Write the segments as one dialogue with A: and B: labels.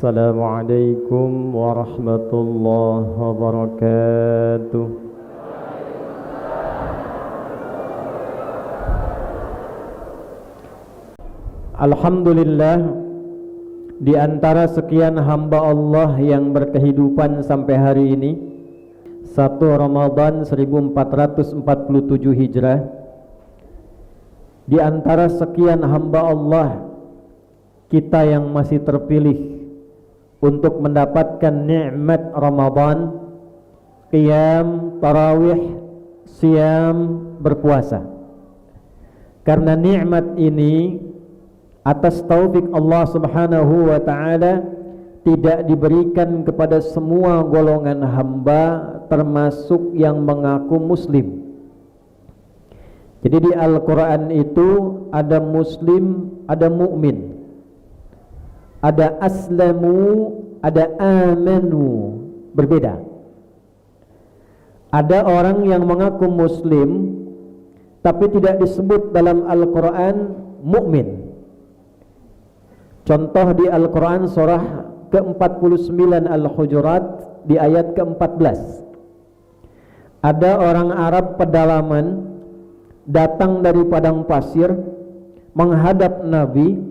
A: Assalamualaikum warahmatullahi wabarakatuh. Alhamdulillah, di antara sekian hamba Allah yang berkehidupan sampai hari ini, 1 Ramadan 1447 Hijrah, di antara sekian hamba Allah, kita yang masih terpilih untuk mendapatkan nikmat Ramadan, qiyam, tarawih, siam, berpuasa. Karena nikmat ini atas taufik Allah Subhanahu wa taala tidak diberikan kepada semua golongan hamba, termasuk yang mengaku muslim. Jadi di Al-Quran itu ada muslim, ada mukmin, ada aslamu, ada amanu, berbeda. Ada orang yang mengaku muslim tapi tidak disebut dalam Al-Quran mukmin. Contoh di Al-Quran surah ke-49 Al-Hujurat di ayat ke-14. Ada orang Arab pedalaman datang dari padang pasir menghadap Nabi,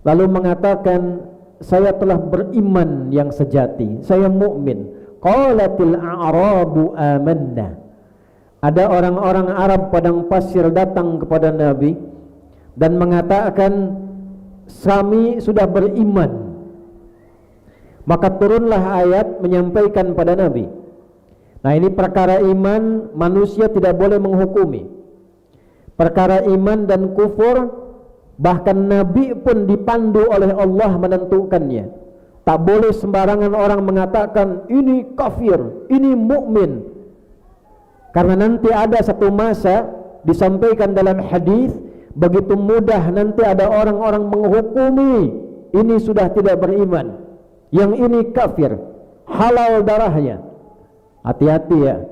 A: lalu mengatakan, saya telah beriman yang sejati, saya mukmin. Qalatil a'rabu amanna. Ada orang-orang Arab padang pasir datang kepada Nabi dan mengatakan, kami sudah beriman. Maka turunlah ayat menyampaikan pada Nabi. Nah, ini perkara iman, manusia tidak boleh menghukumi. Perkara iman dan kufur, bahkan Nabi pun dipandu oleh Allah menentukannya. Tak boleh sembarangan orang mengatakan ini kafir, ini mukmin. Karena nanti ada satu masa disampaikan dalam hadis, begitu mudah nanti ada orang-orang menghukumi ini sudah tidak beriman, yang ini kafir, halal darahnya. Hati-hati ya.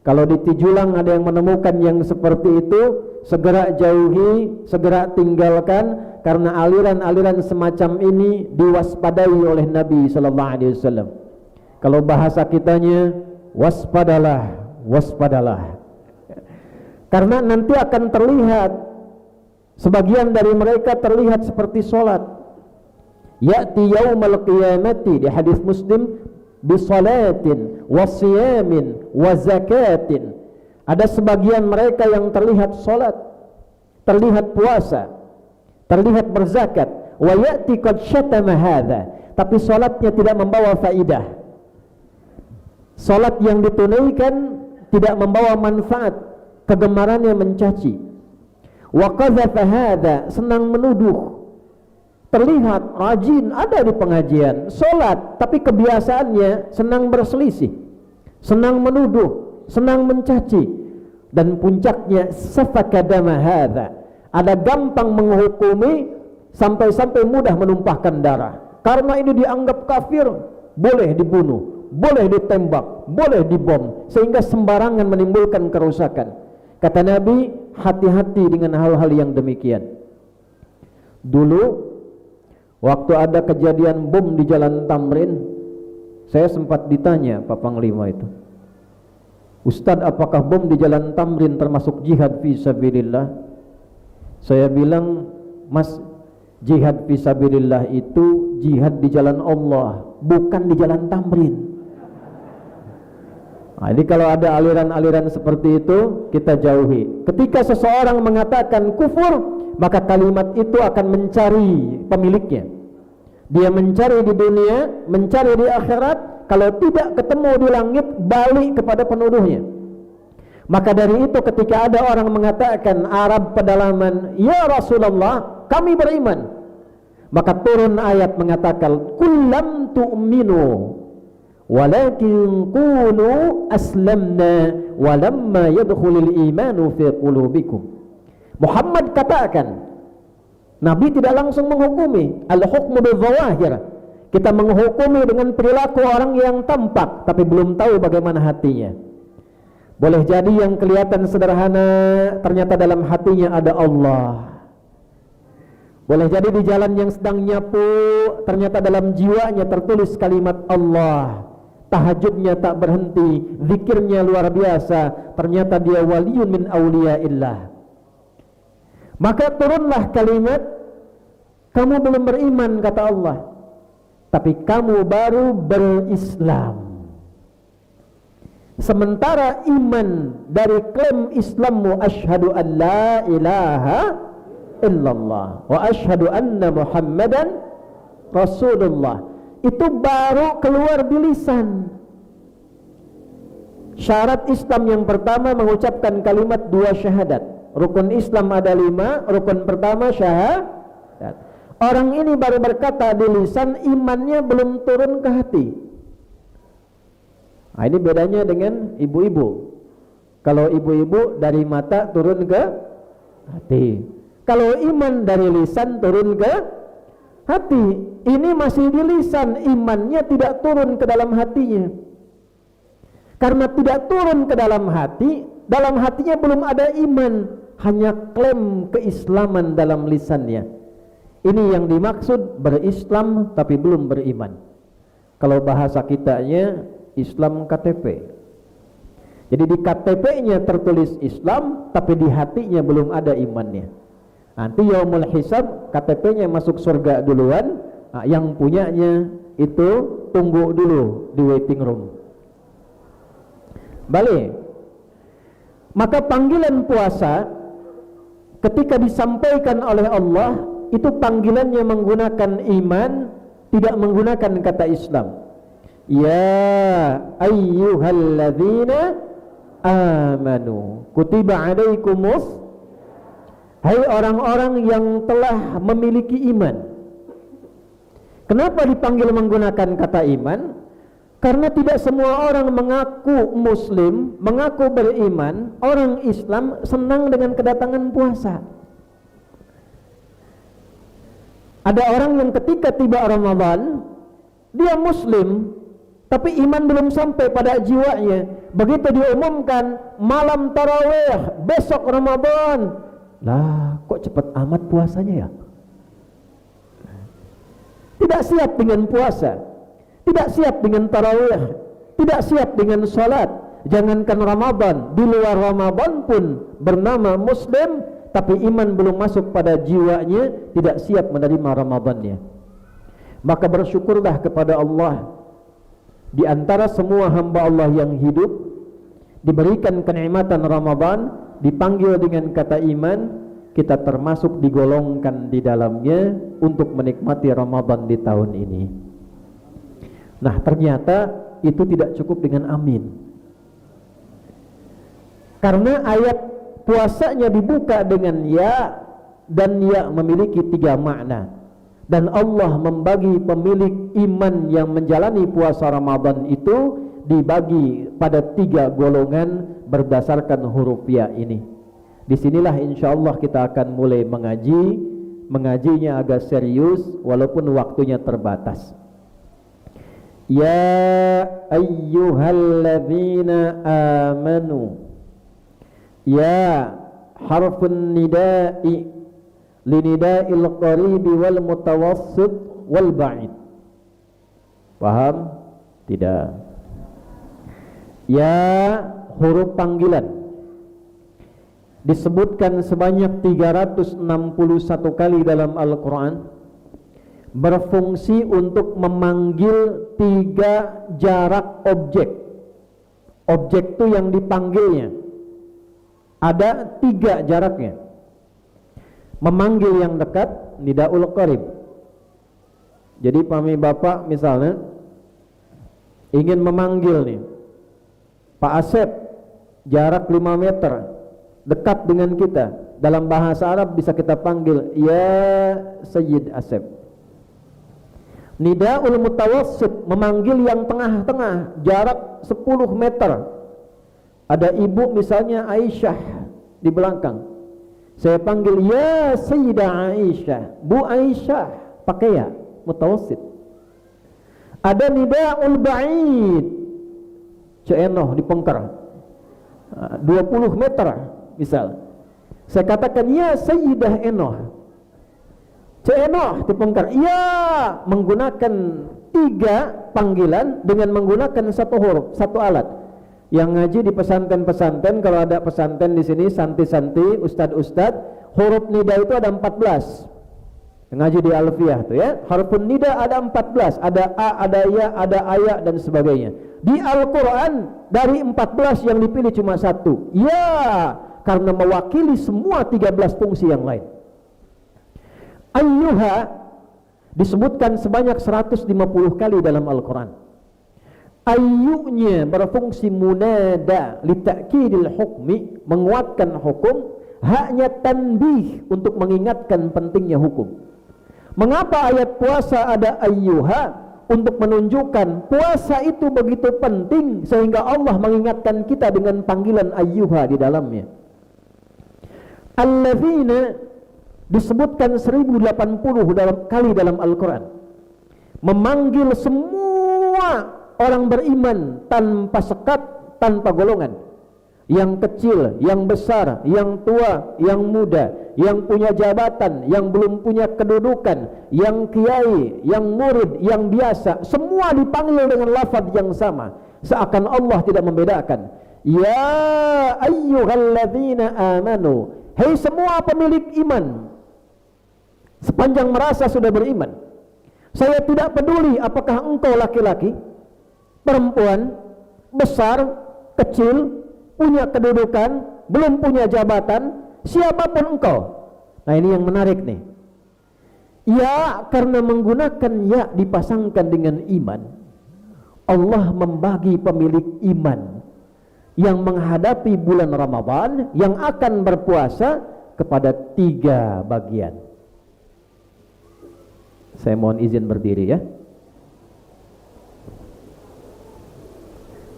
A: Kalau di Tijulang ada yang menemukan yang seperti itu, segera jauhi, segera tinggalkan, karena aliran-aliran semacam ini diwaspadai oleh Nabi sallallahu alaihi wasallam. Kalau bahasa kitanya, waspadalah, waspadalah. Karena nanti akan terlihat, sebagian dari mereka terlihat seperti solat. Ya'ti yaumal qiyamati, di hadis Muslim, bisalatin wasiyamin wazakatin. Ada sebagian mereka yang terlihat solat, terlihat puasa, terlihat berzakat. Wa ya'ti qad syatama hadha, tapi solatnya tidak membawa faidah. Solat yang ditunaikan tidak membawa manfaat, kegemarannya mencaci. Wa qadhafa hadha, senang menuduh. Terlihat rajin, ada di pengajian, solat, tapi kebiasaannya senang berselisih, senang menuduh, senang mencaci. Dan puncaknya safaka dama hadza, ada gampang menghukumi sampai-sampai mudah menumpahkan darah. Karena ini dianggap kafir, boleh dibunuh, boleh ditembak, boleh dibom, sehingga sembarangan menimbulkan kerusakan. Kata Nabi, hati-hati dengan hal-hal yang demikian. Dulu waktu ada kejadian bom di Jalan Tamrin, saya sempat ditanya Pak Panglima itu, Ustadz, apakah bom di Jalan Tamrin termasuk jihad fisabilillah? Saya bilang, Mas, jihad fisabilillah itu jihad di jalan Allah, bukan di Jalan Tamrin. Nah, jadi kalau ada aliran-aliran seperti itu, kita jauhi. Ketika seseorang mengatakan kufur, maka kalimat itu akan mencari pemiliknya. Dia mencari di dunia, mencari di akhirat. Kalau tidak ketemu di langit, balik kepada penuduhnya. Maka dari itu ketika ada orang mengatakan, Arab pedalaman, ya Rasulullah, kami beriman, maka turun ayat mengatakan, kullam tu'minu walakin qulu aslamna walamma yadkhulul imanu fi qulubikum. Muhammad katakan, Nabi tidak langsung menghukumi, al-hukmu bil-zawahir. Kita menghukumi dengan perilaku orang yang tampak, tapi belum tahu bagaimana hatinya. Boleh jadi yang kelihatan sederhana, ternyata dalam hatinya ada Allah. Boleh jadi di jalan yang sedang nyapu, ternyata dalam jiwanya tertulis kalimat Allah. Tahajudnya tak berhenti, zikirnya luar biasa, ternyata dia waliyun min awliyaillah. Maka turunlah kalimat, kamu belum beriman kata Allah, tapi kamu baru berislam. Sementara iman dari klaim Islammu, asyhadu an la ilaha illallah wa asyhadu anna Muhammadan Rasulullah, itu baru keluar di lisan. Syarat Islam yang pertama mengucapkan kalimat 2 syahadat. Rukun Islam ada 5, rukun pertama syahadat. Orang ini baru berkata di lisan, imannya belum turun ke hati. Nah, ini bedanya dengan ibu-ibu. Kalau ibu-ibu dari mata turun ke hati. Kalau iman dari lisan turun ke hati. Ini masih di lisan, imannya tidak turun ke dalam hatinya. Karena tidak turun ke dalam hati, dalam hatinya belum ada iman, hanya klaim keislaman dalam lisannya. Ini yang dimaksud berislam tapi belum beriman. Kalau bahasa kitanya, Islam KTP. Jadi di KTP-nya tertulis Islam, tapi di hatinya belum ada imannya. Nanti yaumul hisab, KTP-nya masuk surga duluan, yang punyanya itu tunggu dulu di waiting room. Balik. Maka panggilan puasa ketika disampaikan oleh Allah, itu panggilannya menggunakan iman, tidak menggunakan kata Islam. Ya ayyuhalladzina amanu kutiba alaikumus, hai orang-orang yang telah memiliki iman. Kenapa dipanggil menggunakan kata iman? Karena tidak semua orang mengaku muslim, mengaku beriman. Orang Islam senang dengan kedatangan puasa. Ada orang yang ketika tiba Ramadan, dia muslim, tapi iman belum sampai pada jiwanya. Begitu diumumkan malam tarawih, besok Ramadan, lah kok cepat amat puasanya ya? Tidak siap dengan puasa, tidak siap dengan tarawih, tidak siap dengan salat. Jangankan Ramadan, di luar Ramadan pun bernama muslim, tapi iman belum masuk pada jiwanya, tidak siap menerima Ramadannya. Maka bersyukurlah kepada Allah. Di antara semua hamba Allah yang hidup, diberikan kenikmatan Ramadan, dipanggil dengan kata iman, kita termasuk digolongkan di dalamnya untuk menikmati Ramadan di tahun ini. Nah, ternyata itu tidak cukup dengan amin. Karena ayat puasanya dibuka dengan ya, dan ya memiliki 3 makna. Dan Allah membagi pemilik iman yang menjalani puasa Ramadan itu dibagi pada 3 golongan berdasarkan huruf ya ini. Disinilah insyaallah kita akan mulai mengajinya agak serius walaupun waktunya terbatas. Ya ayyuhalladzina amanu, ya harfun nida'i linida'il qaribi wal mutawassit wal ba'id. Paham? Tidak. Ya huruf panggilan, disebutkan sebanyak 361 kali dalam Al-Quran, berfungsi untuk memanggil 3 jarak objek. Objek itu yang dipanggilnya ada 3 jaraknya. Memanggil yang dekat, nidaul qarib. Jadi pami bapak misalnya ingin memanggil nih Pak Asep, jarak 5 meter, dekat dengan kita. Dalam bahasa Arab bisa kita panggil ya Sayyid Asep. Nidaul mutawassit, memanggil yang tengah-tengah, jarak 10 meter. Ada ibu misalnya Aisyah di belakang, saya panggil ya Sayyidah Aisyah, Bu Aisyah, pakai ya mutawassit. Ada nidaul ba'id, Ceenoh di Pengker, 20 meter misal, saya katakan ya Sayyidah Enoh. Cenoh dipengkar. Ya, menggunakan 3 panggilan dengan menggunakan 1 huruf, 1 alat. Yang ngaji di pesantren-pesantren, kalau ada pesantren di sini, santi-santi, ustad-ustad, huruf nida itu ada 14. Ngaji di Alfiyah tuh ya. Huruf nida ada 14, ada a, ada ya, ada aya dan sebagainya. Di Al-Qur'an dari 14 yang dipilih cuma 1. Ya, karena mewakili semua 13 fungsi yang lain. Ayyuha disebutkan sebanyak 150 kali dalam Al-Quran. Ayyunya berfungsi munada litakidil hukmi, menguatkan hukum. Haknya tanbih, untuk mengingatkan pentingnya hukum. Mengapa ayat puasa ada ayyuha? Untuk menunjukkan puasa itu begitu penting, sehingga Allah mengingatkan kita dengan panggilan ayyuha di dalamnya. Alladzina disebutkan 1080 kali dalam Al-Quran, memanggil semua orang beriman tanpa sekat, tanpa golongan, yang kecil, yang besar, yang tua, yang muda, yang punya jabatan, yang belum punya kedudukan, yang kiai, yang murid, yang biasa, semua dipanggil dengan lafaz yang sama, seakan Allah tidak membedakan. Ya ayyuhalladzina amanu, hei semua pemilik iman, sepanjang merasa sudah beriman, saya tidak peduli apakah engkau laki-laki, perempuan, besar, kecil, punya kedudukan, belum punya jabatan, siapapun engkau. Nah, ini yang menarik nih. Ya, karena menggunakan ya dipasangkan dengan iman, Allah membagi pemilik iman yang menghadapi bulan Ramadan, yang akan berpuasa, kepada 3 bagian. Saya mohon izin berdiri ya.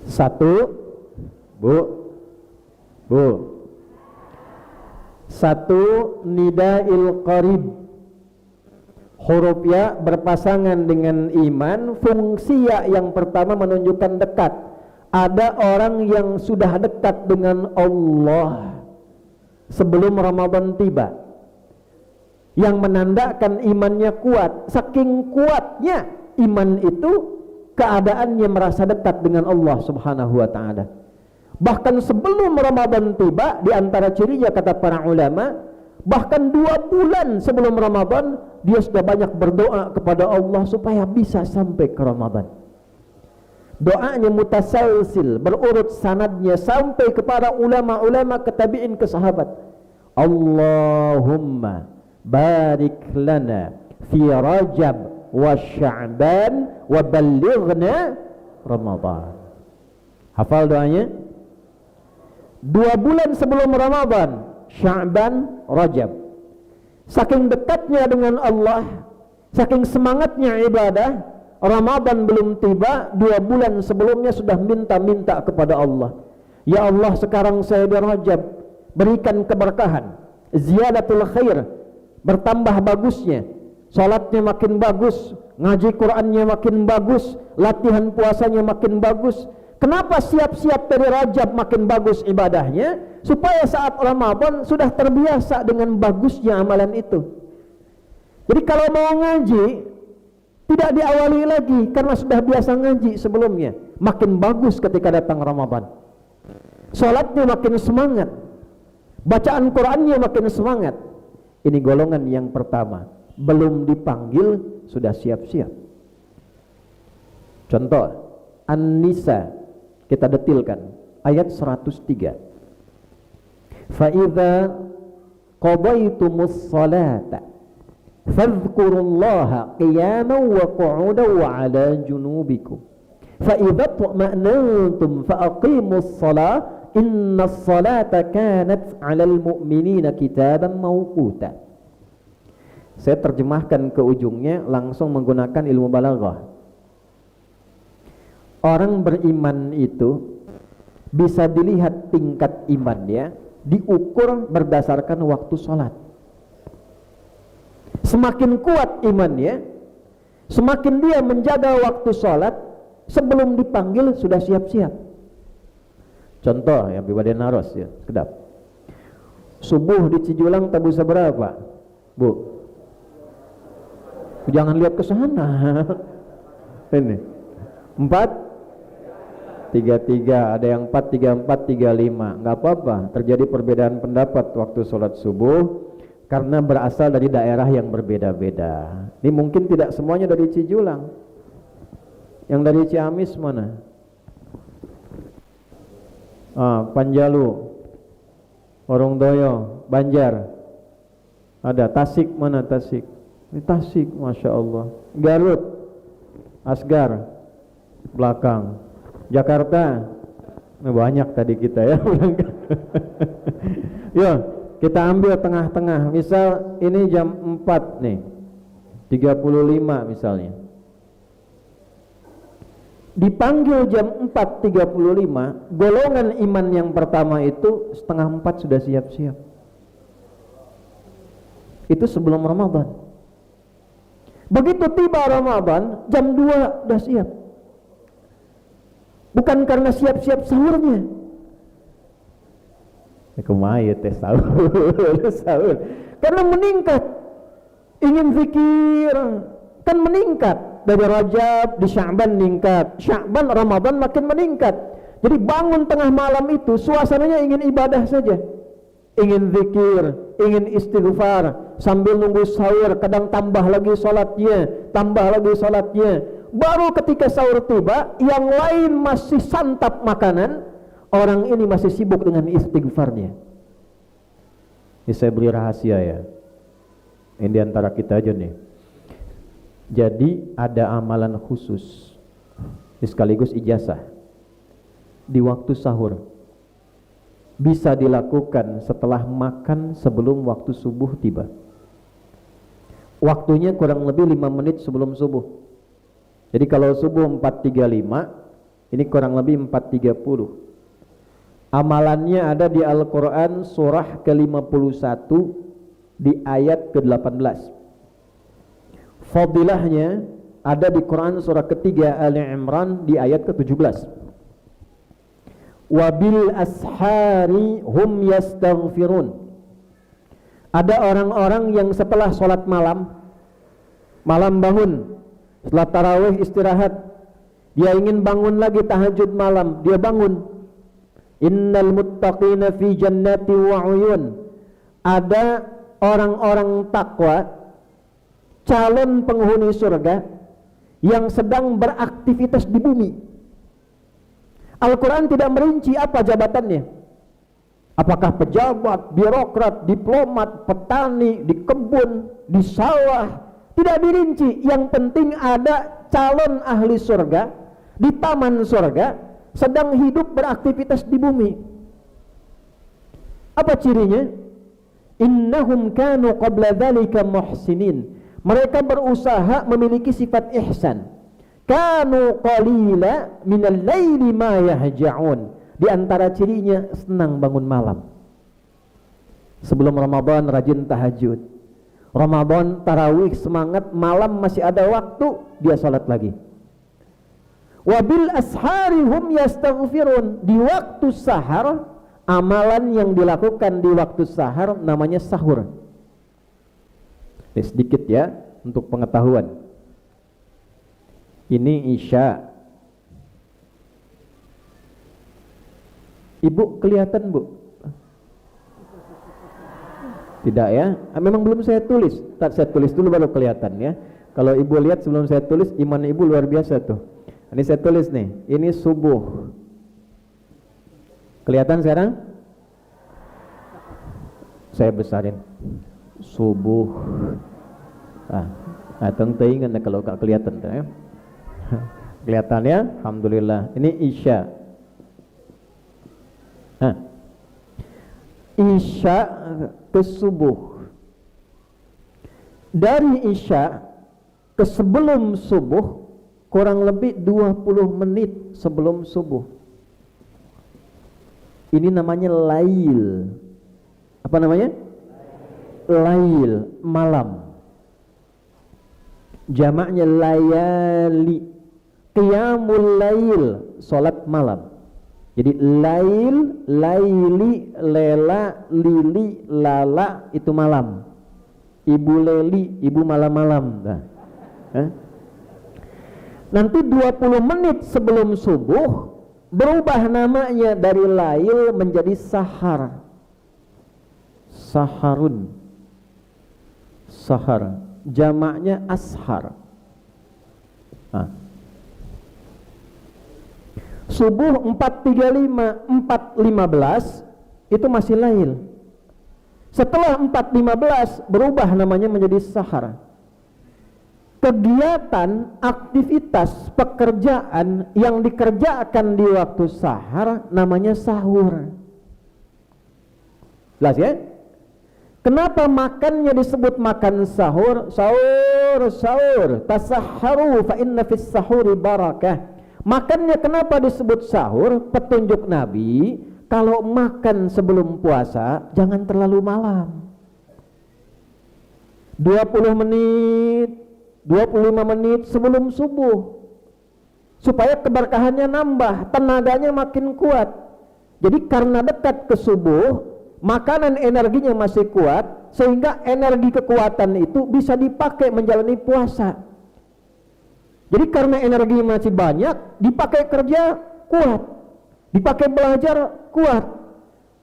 A: 1, Bu. 1, nidail qarib. Huruf ya berpasangan dengan iman. Fungsi ya yang pertama menunjukkan dekat. Ada orang yang sudah dekat dengan Allah sebelum Ramadan tiba, yang menandakan imannya kuat. Saking kuatnya iman itu, keadaannya merasa dekat dengan Allah Subhanahu wa ta'ala. Bahkan sebelum Ramadan tiba, di antara cirinya kata para ulama, bahkan 2 bulan sebelum Ramadan dia sudah banyak berdoa kepada Allah supaya bisa sampai ke Ramadan. Doanya mutasalsil, berurut sanadnya sampai kepada ulama-ulama, ke tabi'in, ke sahabat. Allahumma barik lana fi Rajab wa Sya'ban wa ballighna Ramadan. Hafal doanya? 2 bulan sebelum Ramadan, Sya'ban, Rajab. Saking dekatnya dengan Allah, saking semangatnya ibadah, Ramadan belum tiba, 2 bulan sebelumnya sudah minta-minta kepada Allah. Ya Allah, sekarang saya di Rajab, berikan keberkahan, ziyadatul khair, bertambah bagusnya, salatnya makin bagus, ngaji Qur'annya makin bagus, latihan puasanya makin bagus. Kenapa siap-siap dari Rajab makin bagus ibadahnya? Supaya saat Ramadan sudah terbiasa dengan bagusnya amalan itu. Jadi kalau mau ngaji, tidak diawali lagi karena sudah biasa ngaji sebelumnya. Makin bagus ketika datang Ramadan. Salatnya makin semangat, bacaan Qur'annya makin semangat. Ini golongan yang pertama, belum dipanggil sudah siap-siap. Contoh An-Nisa, kita detilkan ayat 103. Fa idza qadaytumus salata fadhkurullaha qiyaman wa qu'udan wa 'ala junubikum fa idza tuma'nantum fa aqimus salata innas salata kanat 'alal mu'minina kitaban mawquta. Saya terjemahkan ke ujungnya langsung menggunakan ilmu balaghah. Orang beriman itu bisa dilihat tingkat imannya diukur berdasarkan waktu sholat. Semakin kuat imannya, semakin dia menjaga waktu sholat, sebelum dipanggil sudah siap-siap. Contoh yang pribadi naros ya, kedap. Subuh di Cijulang tabu seberapa, Bu? Jangan lihat ke sana. Ini 4-3-3, ada yang 4-3-4, 3-5. Nggak apa-apa, terjadi perbedaan pendapat waktu sholat subuh karena berasal dari daerah yang berbeda-beda. Ini mungkin tidak semuanya dari Cijulang. Yang dari Ciamis mana? Panjalu, Orongdoyo, Banjar. Ada Tasik, mana Tasik? Ini Tasik, Masya Allah. Garut, Asgar, belakang. Jakarta, banyak tadi kita ya. Yuk, kita ambil tengah-tengah. Misal ini jam 4 nih, 35 misalnya. Dipanggil jam 4.35, golongan iman yang pertama itu setengah 4 sudah siap-siap. Itu sebelum Ramadan. Begitu tiba Ramadan, jam 2 sudah siap. Bukan karena siap-siap sahurnya. Kemaya teh sahur. Karena meningkat. Ingin zikir, kan meningkat. Dari Rajab di Sya'ban meningkat, Sya'ban Ramadan makin meningkat. Jadi bangun tengah malam itu suasananya ingin ibadah saja, ingin zikir, ingin istighfar, sambil nunggu sahur. Kadang tambah lagi salatnya. Baru ketika sahur tiba, yang lain masih santap makanan, orang ini masih sibuk dengan istighfarnya. Ini saya beri rahasia ya, ini diantara kita aja nih. Jadi ada amalan khusus sekaligus ijazah di waktu sahur, bisa dilakukan setelah makan sebelum waktu subuh tiba. Waktunya kurang lebih 5 menit sebelum subuh. Jadi kalau subuh 4.35, ini kurang lebih 4.30. Amalannya ada di Al-Quran surah ke-51 di ayat ke-18. Fadilahnya ada di Quran surah ketiga Ali Imran di ayat ke-17. Wabil ashari hum yastaghfirun. Ada orang-orang yang setelah sholat malam bangun, setelah tarawih istirahat, dia ingin bangun lagi tahajud malam, dia bangun. Innal muttaqina fi jannati wa uyun. Ada orang-orang takwa, calon penghuni surga yang sedang beraktivitas di bumi. Al-Quran tidak merinci apa jabatannya, apakah pejabat, birokrat, diplomat, petani, di kebun, di sawah, tidak dirinci. Yang penting ada calon ahli surga di taman surga sedang hidup beraktivitas di bumi. Apa cirinya? Innahum kanu qabla dzalika muhsinin. Mereka berusaha memiliki sifat ihsan. Kanu qalila minal laili ma yahja'un. Di antara cirinya senang bangun malam. Sebelum Ramadan rajin tahajud. Ramadan tarawih semangat, malam masih ada waktu dia salat lagi. Wabil ashari hum yastaghfirun. Di waktu sahar, amalan yang dilakukan di waktu sahar namanya sahur. Ini sedikit ya untuk pengetahuan. Ini Isya. Ibu kelihatan, Bu? Tidak ya? Memang belum saya tulis. Saya tulis dulu baru kelihatan ya. Kalau ibu lihat sebelum saya tulis, iman ibu luar biasa tuh. Ini saya tulis nih. Ini subuh. Kelihatan sekarang? Saya besarin. Subuh. Tentu ingat kalau gak kelihatan ya. Kelihatan ya? Alhamdulillah. Ini Isya. Isya ke subuh. Dari Isya ke sebelum subuh kurang lebih 20 menit sebelum subuh. Ini namanya lail. Apa namanya? Lail, malam. Jamaknya layali. Qiyamul lail, salat malam. Jadi lail, laili, lela, lili, lala itu malam. Ibu leli, ibu malam-malam. Nah, Nanti 20 menit sebelum subuh berubah namanya dari lail menjadi sahar. Saharun. Sahar. Jamaknya ashar. Subuh 4.35, 4.15 itu masih lail. Setelah 4.15 berubah namanya menjadi sahar. Kegiatan, aktivitas, pekerjaan yang dikerjakan di waktu sahar namanya sahur. Jelas ya? Kenapa makannya disebut makan sahur? Sahur. Tasahharu fa inna fis sahuri barakah. Makannya kenapa disebut sahur? Petunjuk Nabi, kalau makan sebelum puasa jangan terlalu malam. 20 menit, 25 menit sebelum subuh, supaya keberkahannya nambah, tenaganya makin kuat. Jadi karena dekat ke subuh, makanan energinya masih kuat, sehingga energi kekuatan itu bisa dipakai menjalani puasa. Jadi karena energi masih banyak, dipakai kerja kuat, dipakai belajar kuat.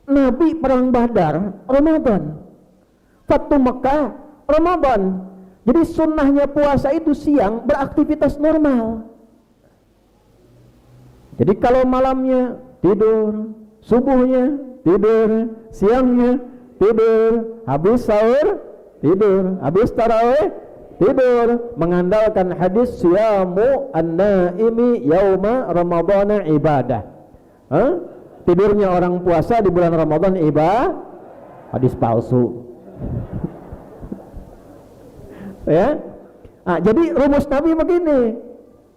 A: Nabi perang Badar Ramadan, Fatu Mekah Ramadan. Jadi sunnahnya puasa itu siang beraktivitas normal. Jadi kalau malamnya tidur, subuhnya tidur, siangnya tidur, habis sahur tidur, habis tarawih tidur, mengandalkan hadis siyamu an-naimi yauma ramadhana ibadah. Tidurnya orang puasa di bulan Ramadan ibadah. Hadis palsu. Ya. Jadi rumus Nabi begini.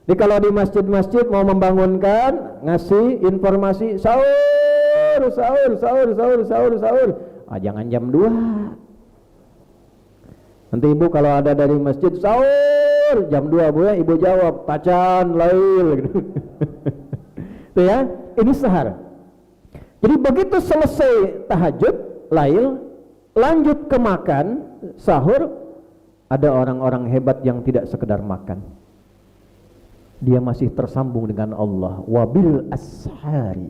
A: Jadi kalau di masjid-masjid mau membangunkan, ngasih informasi sahur. Jangan jam 2. Nanti ibu kalau ada dari masjid sahur jam 2 bu ya, ibu jawab tacan lail gitu. Itu ya, ini sahar. Jadi begitu selesai tahajud lail, lanjut ke makan sahur. Ada orang-orang hebat yang tidak sekedar makan, dia masih tersambung dengan Allah. Wabil ashari,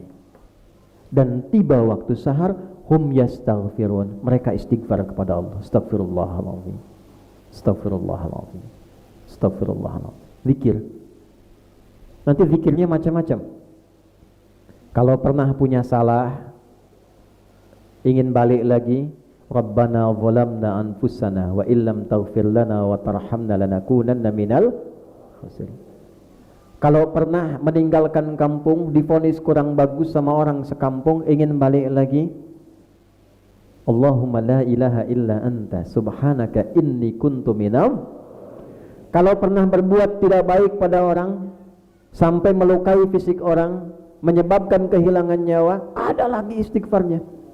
A: dan tiba waktu sahar hum yastaghfirun, mereka istighfar kepada Allah. Astagfirullahaladzim, astagfirullahaladzim, astagfirullahaladzim. Zikir. Nanti zikirnya macam-macam. Kalau pernah punya salah, ingin balik lagi, Rabbana zalamna anfusana wa illam taghfir lana wa tarhamna lanakunanna minal khasirin. Kalau pernah meninggalkan kampung, divonis kurang bagus sama orang sekampung, ingin balik lagi, Allahumma la ilaha illa anta subhanaka inni kuntu minal. Kalau pernah berbuat tidak baik pada orang sampai melukai fisik orang, menyebabkan kehilangan nyawa, ada lagi istighfarnya.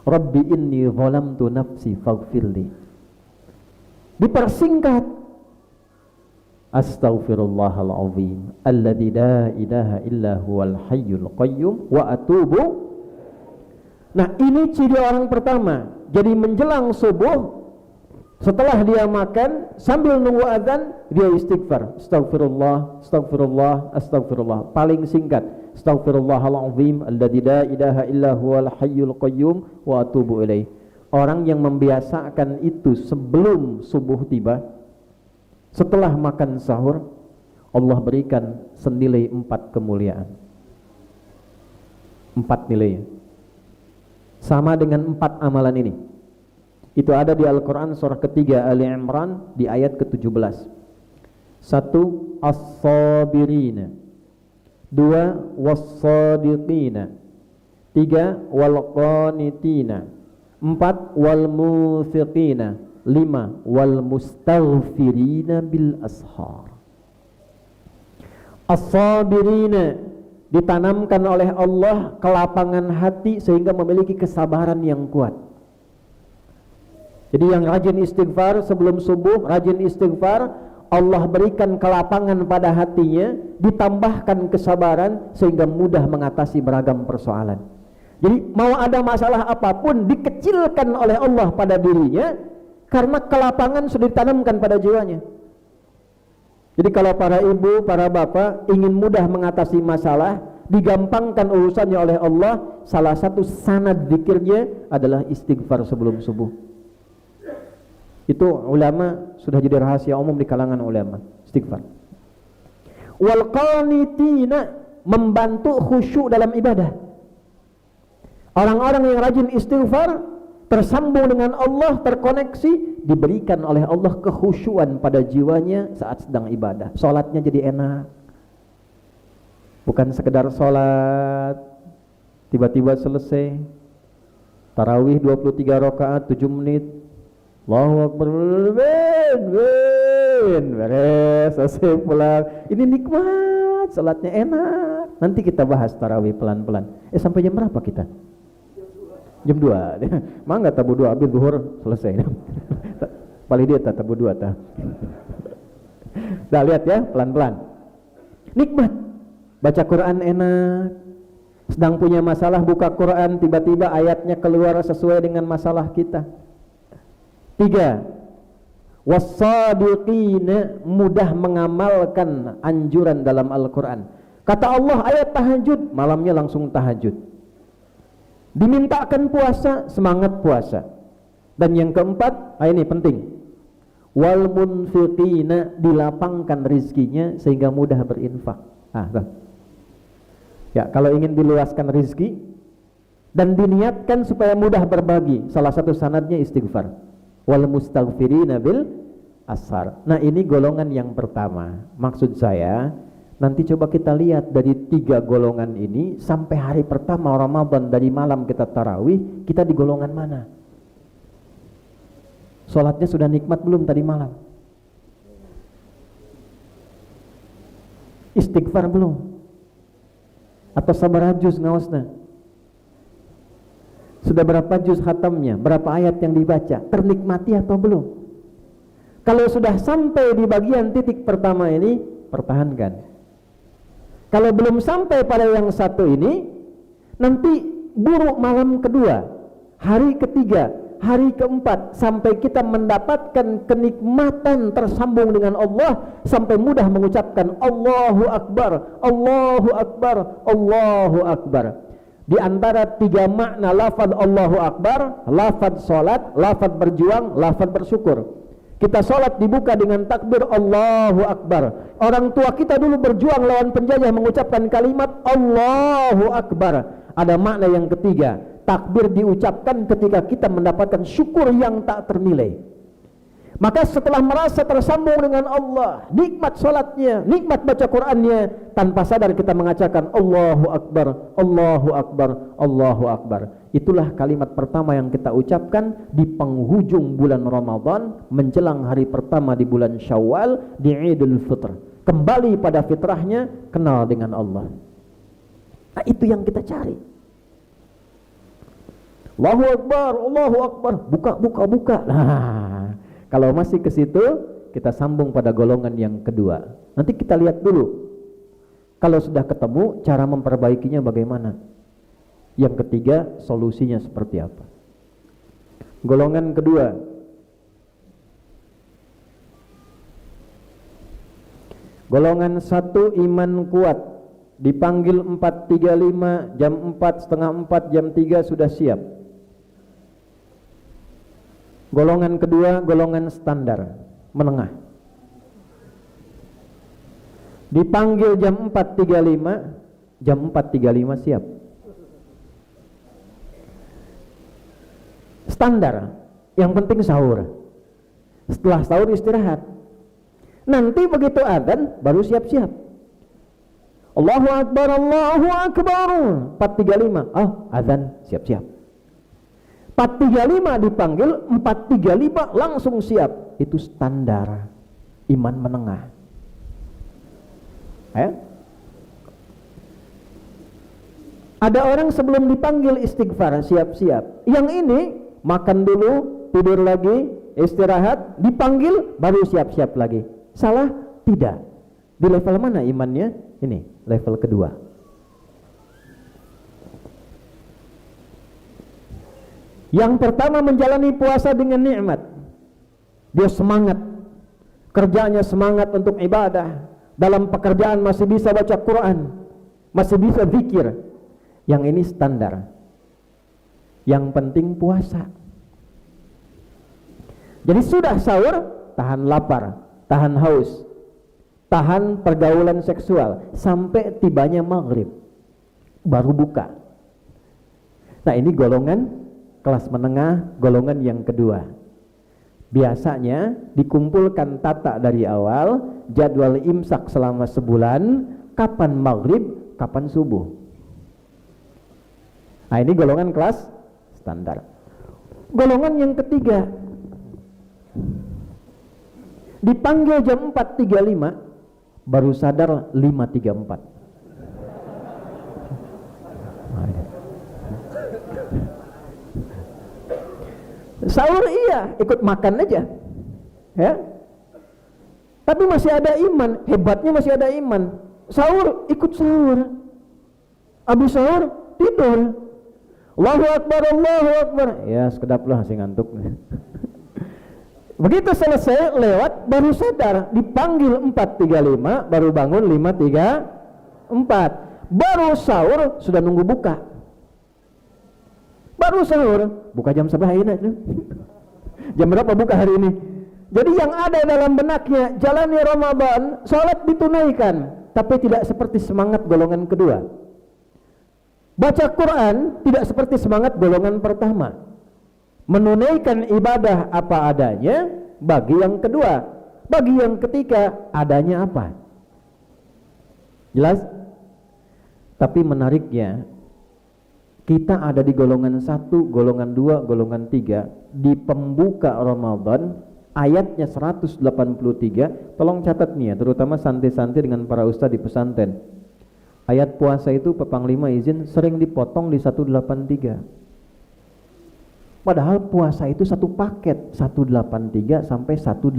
A: Rabbi inni zalamtu nafsi faghfirli. Dipersingkat, astaghfirullahalazim alladzi la ilaha illa huwal hayyul qayyum wa atubu. Nah, ini ciri orang pertama. Jadi menjelang subuh, setelah dia makan, sambil nunggu azan, dia istighfar. Astagfirullah, astagfirullah, astagfirullah. Paling singkat, astaghfirullahalazim alladzi la ilaha illa huwal hayyul qayyum wa atubu ilaih. Orang yang membiasakan itu sebelum subuh tiba, setelah makan sahur, Allah berikan senilai 4 kemuliaan. 4 nilai. Sama dengan 4 amalan ini. Itu ada di Al-Quran surah ketiga Ali Imran di ayat ke-17. 1. As-sabirina. 2. Was-sadiqina. 3. Wal-qanitina. 4. Wal-musiqina. 5. Wal-mustaghfirina bil-ashar. As-sabirina, ditanamkan oleh Allah kelapangan hati sehingga memiliki kesabaran yang kuat. Jadi yang rajin istighfar sebelum subuh, rajin istighfar, Allah berikan kelapangan pada hatinya, ditambahkan kesabaran sehingga mudah mengatasi beragam persoalan. Jadi mau ada masalah apapun dikecilkan oleh Allah pada dirinya karena kelapangan sudah ditanamkan pada jiwanya. Jadi kalau para ibu, para bapak ingin mudah mengatasi masalah, digampangkan urusannya oleh Allah, salah satu sanad zikirnya adalah istighfar sebelum subuh. Itu ulama sudah jadi rahasia umum di kalangan ulama, istighfar. Wal qanitina, membantu khusyuk dalam ibadah. Orang-orang yang rajin istighfar tersambung dengan Allah, terkoneksi, diberikan oleh Allah kekhusyuan pada jiwanya saat sedang ibadah. Salatnya jadi enak. Bukan sekedar salat tiba-tiba selesai. Tarawih 23 rakaat 7 menit. Allahu Akbar, beres, selesai pulang. Ini nikmat, salatnya enak. Nanti kita bahas tarawih pelan-pelan. Sampai jam berapa kita? Jam 2. Mangga tabu 2 habis zuhur selesai. Paling dia tabu 2 tah. Dah lihat ya, pelan-pelan. Nikmat. Baca Quran enak. Sedang punya masalah buka Quran, tiba-tiba ayatnya keluar sesuai dengan masalah kita. 3. Was-sadiqina, mudah mengamalkan anjuran dalam Al-Quran. Kata Allah ayat tahajud, malamnya langsung tahajud. Dimintakan puasa, semangat puasa. Dan yang keempat, ini penting, wal munfiqina, dilapangkan rizkinya sehingga mudah berinfak. Ya, kalau ingin diluaskan rizki dan diniatkan supaya mudah berbagi, salah satu sanadnya istighfar. Wal mustaghfirina bil ashar. Nah, ini golongan yang pertama. Maksud saya, nanti coba kita lihat dari 3 golongan ini sampai hari pertama Ramadan, dari malam kita tarawih, kita di golongan mana? Sholatnya sudah nikmat belum tadi malam? Istighfar belum? Atau sabar juz ngaosna? Sudah berapa juz khatamnya? Berapa ayat yang dibaca? Ternikmati atau belum? Kalau sudah sampai di bagian titik pertama ini, pertahankan. Kalau belum sampai pada yang satu ini, nanti buruk malam kedua, hari ketiga, hari keempat, sampai kita mendapatkan kenikmatan tersambung dengan Allah, sampai mudah mengucapkan Allahu Akbar, Allahu Akbar, Allahu Akbar. Di antara 3 makna lafaz Allahu Akbar, lafaz salat, lafaz berjuang, lafaz bersyukur. Kita sholat dibuka dengan takbir Allahu Akbar. Orang tua kita dulu berjuang lawan penjajah mengucapkan kalimat Allahu Akbar. Ada makna yang ketiga, takbir diucapkan ketika kita mendapatkan syukur yang tak ternilai. Maka setelah merasa tersambung dengan Allah, nikmat sholatnya, nikmat baca Qur'annya, tanpa sadar kita mengatakan Allahu Akbar, Allahu Akbar, Allahu Akbar. Itulah kalimat pertama yang kita ucapkan di penghujung bulan Ramadan, menjelang hari pertama di bulan Syawal, di Idul Fitr. Kembali pada fitrahnya, kenal dengan Allah. Nah, itu yang kita cari. Allahu Akbar, Allahu Akbar, buka. Nah, kalau masih ke situ, kita sambung pada golongan yang kedua. Nanti kita lihat dulu. Kalau sudah ketemu, cara memperbaikinya bagaimana? Yang ketiga, solusinya seperti apa? Golongan kedua, golongan 1, iman kuat, dipanggil 4.35, jam 4, setengah 4, jam 3 sudah siap. Golongan kedua, golongan standar, menengah, dipanggil jam 4.35, jam 4.35 siap. Standar, yang penting sahur. Setelah sahur istirahat. Nanti begitu adzan baru siap-siap. Allahu Akbar, Allahu Akbar. 4.35, adzan siap-siap. 4.35 dipanggil, 4.35 langsung siap. Itu standar iman menengah. Ada orang sebelum dipanggil istighfar, siap-siap. Yang ini makan dulu, tidur lagi, istirahat, dipanggil baru siap-siap lagi. Salah? Tidak. Di level mana imannya? Ini level kedua. Yang pertama menjalani puasa dengan nikmat. Dia semangat. kerjanya semangat untuk ibadah, dalam pekerjaan masih bisa baca Quran, masih bisa zikir. Yang ini standar. Yang penting puasa. Jadi sudah sahur, tahan lapar, tahan haus, tahan pergaulan seksual sampai tibanya maghrib, baru buka. Nah, ini golongan kelas menengah, golongan yang kedua. Biasanya dikumpulkan tata dari awal, jadwal imsak selama sebulan, kapan maghrib, kapan subuh. Nah, ini golongan kelas standar. Golongan yang ketiga, dipanggil jam 4.35, baru sadar 5.34. Sahur iya, ikut makan aja, ya. Tapi masih ada iman, hebatnya masih ada iman. Sahur, ikut sahur. Habis sahur, tidur. Allahu Akbar, Allahu Akbar. Ya, sekedap lah, masih ngantuk. Begitu selesai lewat, baru sadar, dipanggil 4.35, baru bangun 5.34. Baru sahur, sudah nunggu buka. Baru sahur, buka jam sebelah ini. Jam berapa buka hari ini? Jadi yang ada dalam benaknya, jalani Ramadan, sholat ditunaikan, tapi tidak seperti semangat golongan kedua. Baca Quran tidak seperti semangat golongan pertama. Menunaikan ibadah apa adanya bagi yang kedua. Bagi yang ketiga, adanya apa? Jelas? Tapi menariknya, kita ada di golongan 1, golongan 2, golongan 3. Di pembuka Ramadan, ayatnya 183. Tolong catat nih ya, terutama santri-santri dengan para ustaz di pesantren. Ayat puasa itu Pak Panglima izin sering dipotong di 183. Padahal puasa itu satu paket, 183 sampai 187.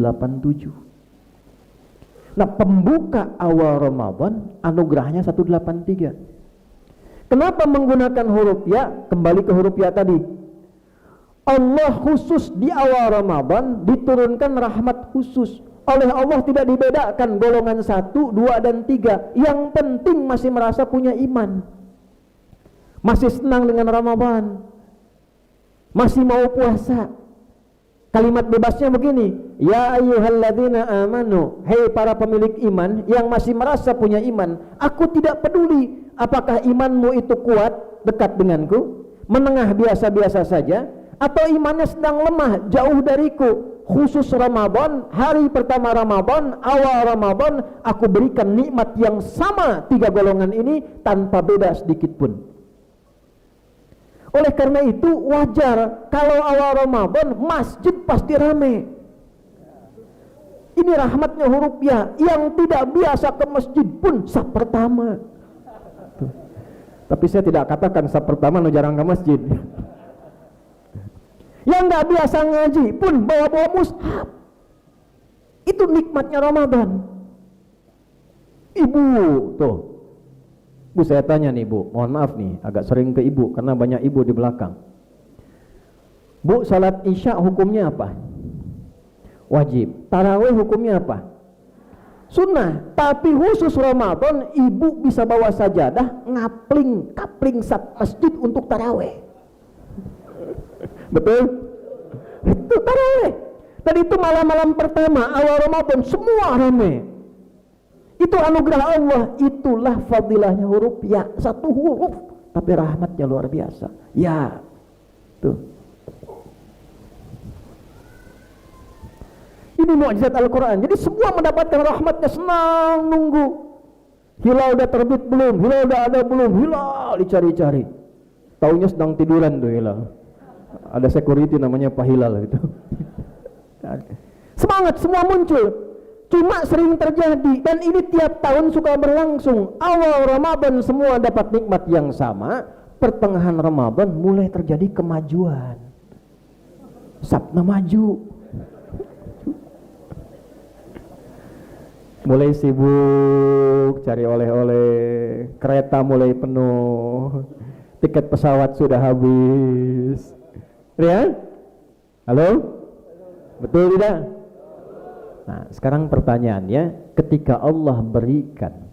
A: Nah, pembuka awal Ramadan anugerahnya 183. Kenapa menggunakan huruf ya? Kembali ke huruf ya tadi. Allah khusus di awal Ramadan diturunkan rahmat khusus. Oleh Allah tidak dibedakan golongan 1, 2, dan 3. Yang penting masih merasa punya iman, masih senang dengan Ramadan, masih mau puasa. Kalimat bebasnya begini, ya ayyuhalladzina amanu, hei para pemilik iman yang masih merasa punya iman, aku tidak peduli apakah imanmu itu kuat, dekat denganku, menengah biasa-biasa saja, atau imannya sedang lemah, jauh dariku. Khusus Ramadan, hari pertama Ramadan, awal Ramadan, aku berikan nikmat yang sama 3 golongan ini tanpa beda sedikit pun. Oleh karena itu wajar kalau awal Ramadan masjid pasti ramai. Ini rahmatnya huruf ya. Yang tidak biasa ke masjid pun saf pertama. Tuh. Tapi saya tidak katakan saf pertama no jarang ke masjid. Yang nggak biasa ngaji pun bawa-bawa mushaf. Itu nikmatnya Ramadan. Ibu tuh, Bu, saya tanya nih Bu, mohon maaf nih agak sering ke Ibu karena banyak Ibu di belakang. Bu, salat Isya hukumnya apa? Wajib. Tarawih hukumnya apa? Sunnah. Tapi khusus Ramadan Ibu bisa bawa sajadah kapling sat masjid untuk tarawih. Betul? Itu tarawih. Tadi itu malam-malam pertama awal Ramadan semua ramai. Itu anugerah Allah. Itulah fadilahnya huruf ya. Satu huruf tapi rahmatnya luar biasa. Ya. Tuh. Ini mukjizat Al-Quran. Jadi semua mendapatkan rahmatnya, senang nunggu. Hilal udah terbit belum? Hilal udah ada belum? Hilal dicari-cari. Taunya sedang tiduran tuh hilal. Ada security namanya Pak Hilal itu. Semangat semua muncul. Cuma sering terjadi dan ini tiap tahun suka berlangsung. Awal Ramadan semua dapat nikmat yang sama, pertengahan Ramadan mulai terjadi kemajuan. Sabna maju. Mulai sibuk cari oleh-oleh, kereta mulai penuh, tiket pesawat sudah habis. Ya? Halo? Betul tidak? Nah, sekarang pertanyaannya, ketika Allah berikan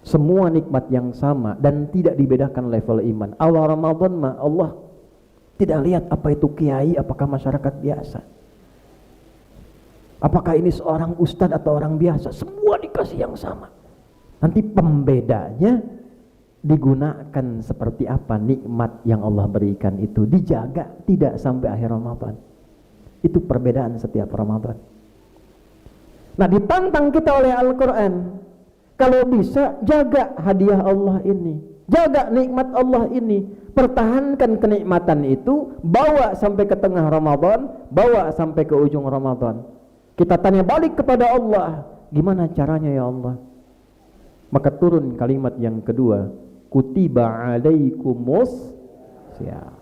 A: semua nikmat yang sama dan tidak dibedakan level iman. Awal Ramadan mah Allah tidak lihat apa itu kiai, apakah masyarakat biasa, apakah ini seorang ustadz atau orang biasa, semua dikasih yang sama. Nanti pembedanya digunakan seperti apa nikmat yang Allah berikan itu, dijaga tidak sampai akhir Ramadan. Itu perbedaan setiap Ramadan. Nah, ditantang kita oleh Al-Quran, kalau bisa jaga hadiah Allah ini, jaga nikmat Allah ini, pertahankan kenikmatan itu, bawa sampai ke tengah Ramadan, bawa sampai ke ujung Ramadan. Kita tanya balik kepada Allah, gimana caranya ya Allah? Maka turun kalimat yang kedua, kutiba alaikumus siyam.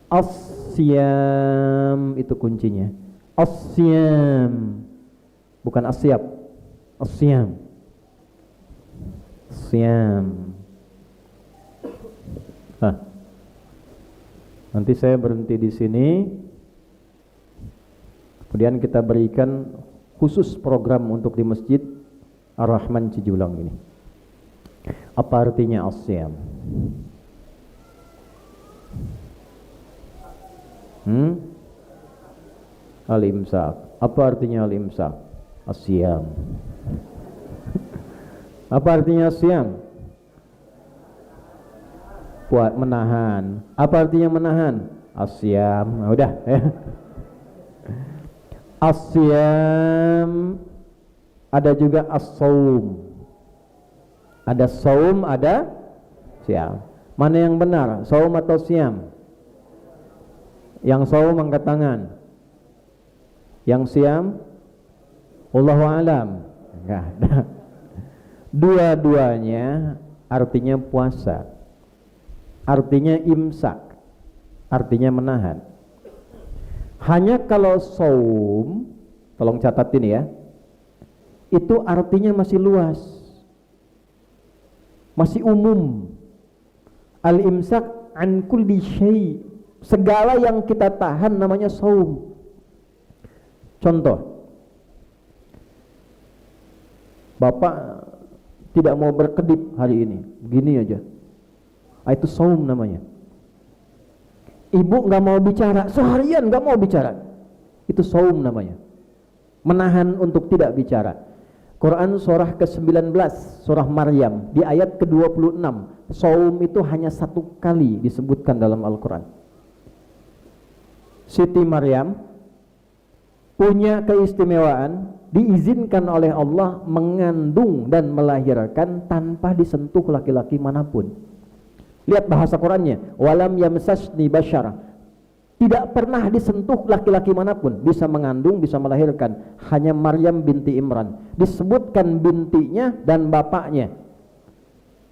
A: As-siyam itu kuncinya. As-siyam, bukan as-siyab. As-siyam. Siyam. Nanti saya berhenti di sini. Kemudian kita berikan khusus program untuk di Masjid Ar-Rahman Cijulang ini. Apa artinya as-siyam? Al-imsak. Apa artinya al-imsak? As-siyam. Apa artinya as-siyam? Menahan. Apa artinya menahan? As-siyam. Udah ya. As-siyam. Ada juga as-saum. Ada saum, ada siyam. Mana yang benar? Saum atau siyam? Yang saum angkat tangan. Yang siyam, Allahu a'lam. Enggak ada. Dua-duanya artinya puasa, artinya imsak, artinya menahan. Hanya kalau saum, tolong catat ini ya, itu artinya masih luas, masih umum. Al-imsak an kulli syai', segala yang kita tahan namanya saum. Contoh, Bapak tidak mau berkedip hari ini, begini aja, itu saum namanya. Ibu nggak mau bicara, seharian nggak mau bicara, itu saum namanya, menahan untuk tidak bicara. Quran surah ke-19, surah Maryam, di ayat ke-26, saum itu hanya satu kali disebutkan dalam Al-Quran. Siti Maryam punya keistimewaan, diizinkan oleh Allah mengandung dan melahirkan tanpa disentuh laki-laki manapun. Lihat bahasa Qurannya, walam yamsasni bashar, tidak pernah disentuh laki-laki manapun, bisa mengandung, bisa melahirkan. Hanya Maryam binti Imran disebutkan bintinya dan bapaknya.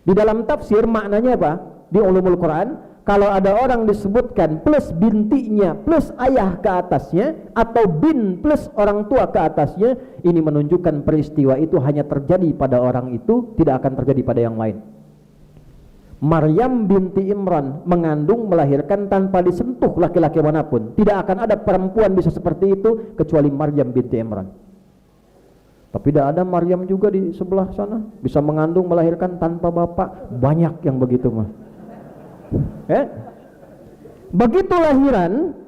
A: Di dalam tafsir maknanya apa? Di ulumul Quran, kalau ada orang disebutkan plus bintinya plus ayah ke atasnya, atau bin plus orang tua ke atasnya, ini menunjukkan peristiwa itu hanya terjadi pada orang itu, tidak akan terjadi pada yang lain. Maryam binti Imran mengandung, melahirkan tanpa disentuh laki-laki manapun. Tidak akan ada perempuan bisa seperti itu kecuali Maryam binti Imran. Tapi tidak ada Maryam juga di sebelah sana bisa mengandung, melahirkan tanpa bapak. Banyak yang begitu mah. Begitu lahiran,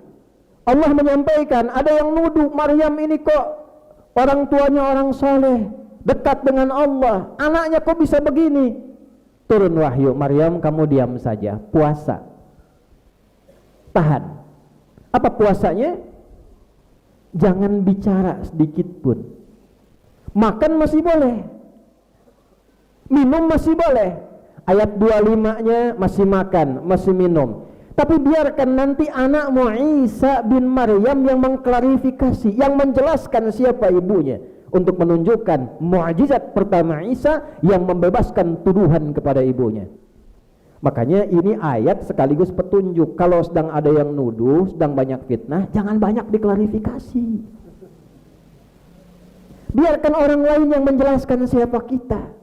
A: Allah menyampaikan, ada yang nuduh Maryam ini kok orang tuanya orang soleh, dekat dengan Allah, anaknya kok bisa begini. Turun wahyu, Maryam kamu diam saja, puasa, tahan. Apa puasanya? Jangan bicara sedikit pun. Makan masih boleh, minum masih boleh. Ayat 25-nya masih makan, masih minum. Tapi biarkan nanti anakmu Isa bin Maryam yang mengklarifikasi, yang menjelaskan siapa ibunya, untuk menunjukkan mukjizat pertama Isa yang membebaskan tuduhan kepada ibunya. Makanya ini ayat sekaligus petunjuk. Kalau sedang ada yang nuduh, sedang banyak fitnah, jangan banyak diklarifikasi. Biarkan orang lain yang menjelaskan siapa kita.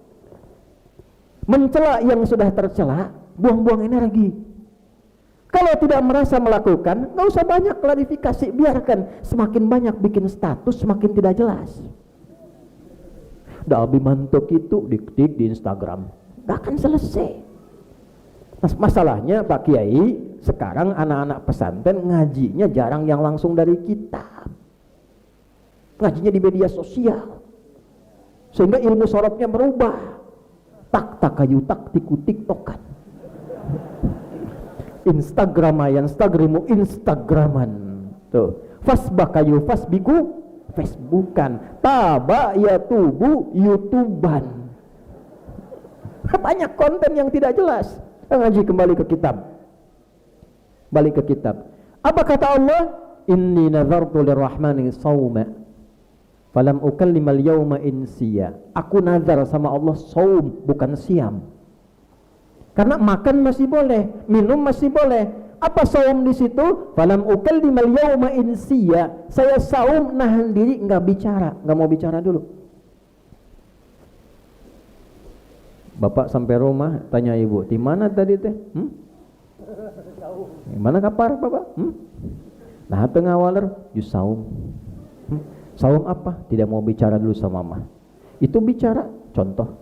A: Mencela yang sudah tercela, buang-buang energi. Kalau tidak merasa melakukan, nggak usah banyak klarifikasi, biarkan. Semakin banyak bikin status, semakin tidak jelas. Dah abi mantuk itu diktik di Instagram. Gak akan selesai. Nah, masalahnya Pak Kiai, sekarang anak-anak pesantren ngajinya jarang yang langsung dari kitab. Ngajinya di media sosial. Sehingga ilmu sorobnya berubah. Tak kayu tak tiku tiktokan. Instagraman. Tuh. Fasbakayu fasbiku Facebookan. Taba ya tubu YouTubean. Banyak konten yang tidak jelas. Ngaji kembali ke kitab. Balik ke kitab. Apa kata Allah? Inni nazartu lirrahmani sawma falam ukallimal yawma insiya. Aku nazar sama Allah saum, bukan siam. Karena makan masih boleh, minum masih boleh. Apa saum di situ? Falam ukallimal yawma insiya. Saya saum nahan diri, enggak bicara, enggak mau bicara dulu. Bapak sampai rumah tanya ibu, "Di mana tadi teh?" Mana kapar Bapak? Nah, tengah waler, "You saum." Saum apa? Tidak mau bicara dulu sama mama. Itu bicara, contoh.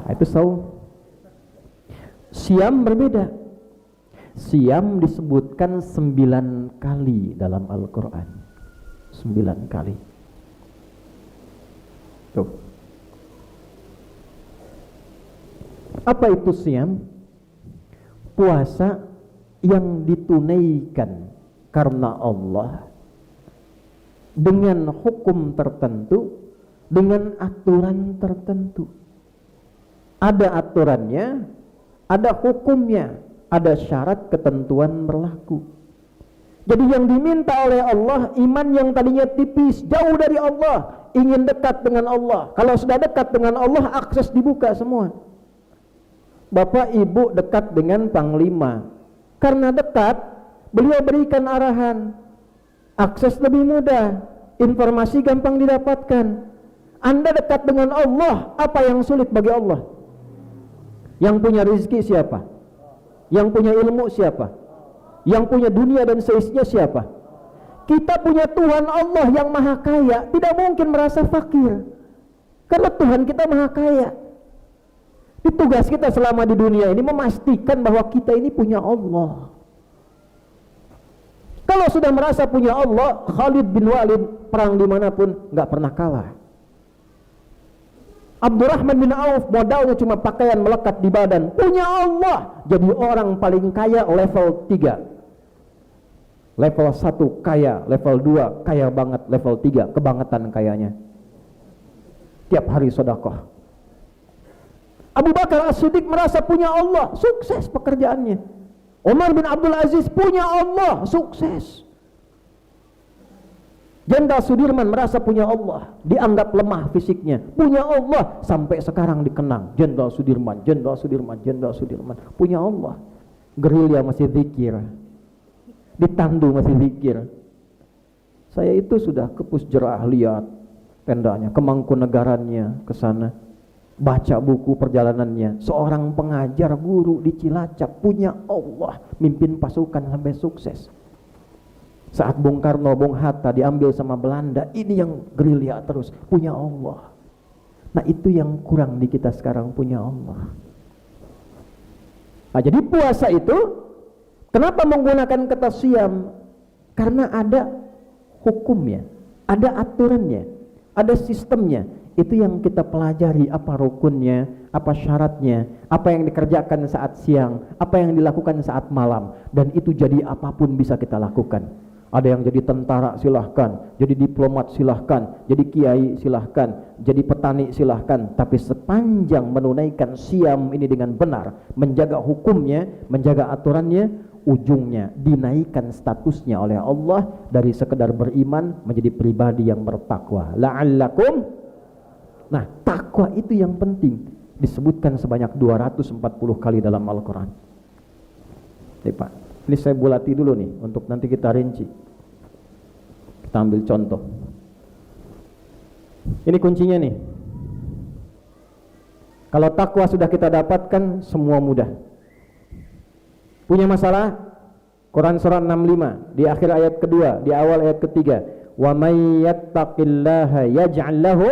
A: Itu saum. Siam berbeda. Siam disebutkan 9 kali dalam Al-Quran. 9 kali. Tuh. Apa itu siam? Puasa yang ditunaikan karena Allah dengan hukum tertentu, dengan aturan tertentu. Ada aturannya, ada hukumnya, ada syarat ketentuan berlaku. Jadi yang diminta oleh Allah, iman yang tadinya tipis, jauh dari Allah, ingin dekat dengan Allah. Kalau sudah dekat dengan Allah, akses dibuka semua. Bapak ibu dekat dengan panglima. Karena dekat, beliau berikan arahan. Akses lebih mudah, informasi gampang didapatkan. Anda dekat dengan Allah, apa yang sulit bagi Allah? Yang punya rezeki siapa? Yang punya ilmu siapa? Yang punya dunia dan seisinya siapa? Kita punya Tuhan Allah yang maha kaya, tidak mungkin merasa fakir. Karena Tuhan kita maha kaya. Tugas kita selama di dunia ini memastikan bahwa kita ini punya Allah. Kalau sudah merasa punya Allah, Khalid bin Walid perang dimanapun nggak pernah kalah. Abdurrahman bin Auf modalnya cuma pakaian melekat di badan, punya Allah, jadi orang paling kaya level 3. Level 1 kaya, level 2 kaya banget, level 3 kebangetan kayanya. Tiap hari sedekah. Abu Bakar As-Siddiq merasa punya Allah, sukses pekerjaannya. Umar bin Abdul Aziz punya Allah, sukses. Jenderal Sudirman merasa punya Allah, dianggap lemah fisiknya, punya Allah, sampai sekarang dikenang. Jenderal Sudirman, Jenderal Sudirman, Jenderal Sudirman, punya Allah. Gerilya masih zikir, ditandu masih zikir. Saya itu sudah ke Pusjerah lihat tendanya, ke Mangkunegarannya, ke sana. Baca buku perjalanannya, seorang pengajar guru di Cilacap, punya Allah, mimpin pasukan sampai sukses. Saat Bung Karno, Bung Hatta diambil sama Belanda, ini yang gerilya terus, punya Allah. Nah itu yang kurang di kita sekarang, punya Allah. Nah jadi puasa itu, kenapa menggunakan kata siam? Karena ada hukumnya, ada aturannya, ada sistemnya. Itu yang kita pelajari, apa rukunnya, apa syaratnya, apa yang dikerjakan saat siang, apa yang dilakukan saat malam. Dan itu jadi apapun bisa kita lakukan. Ada yang jadi tentara silahkan, jadi diplomat silahkan, jadi kiai silahkan, jadi petani silahkan. Tapi sepanjang menunaikan siam ini dengan benar, menjaga hukumnya, menjaga aturannya, ujungnya dinaikkan statusnya oleh Allah dari sekedar beriman menjadi pribadi yang bertakwa. La'allakum. Nah, takwa itu yang penting, disebutkan sebanyak 240 kali dalam Al-Quran. Pak, ini saya bulati dulu nih untuk nanti kita rinci. Kita ambil contoh. Ini kuncinya nih. Kalau takwa sudah kita dapatkan, semua mudah. Punya masalah? Quran surah 65 di akhir ayat kedua, di awal ayat ketiga. Wa may yattaqillaha yaj'al lahu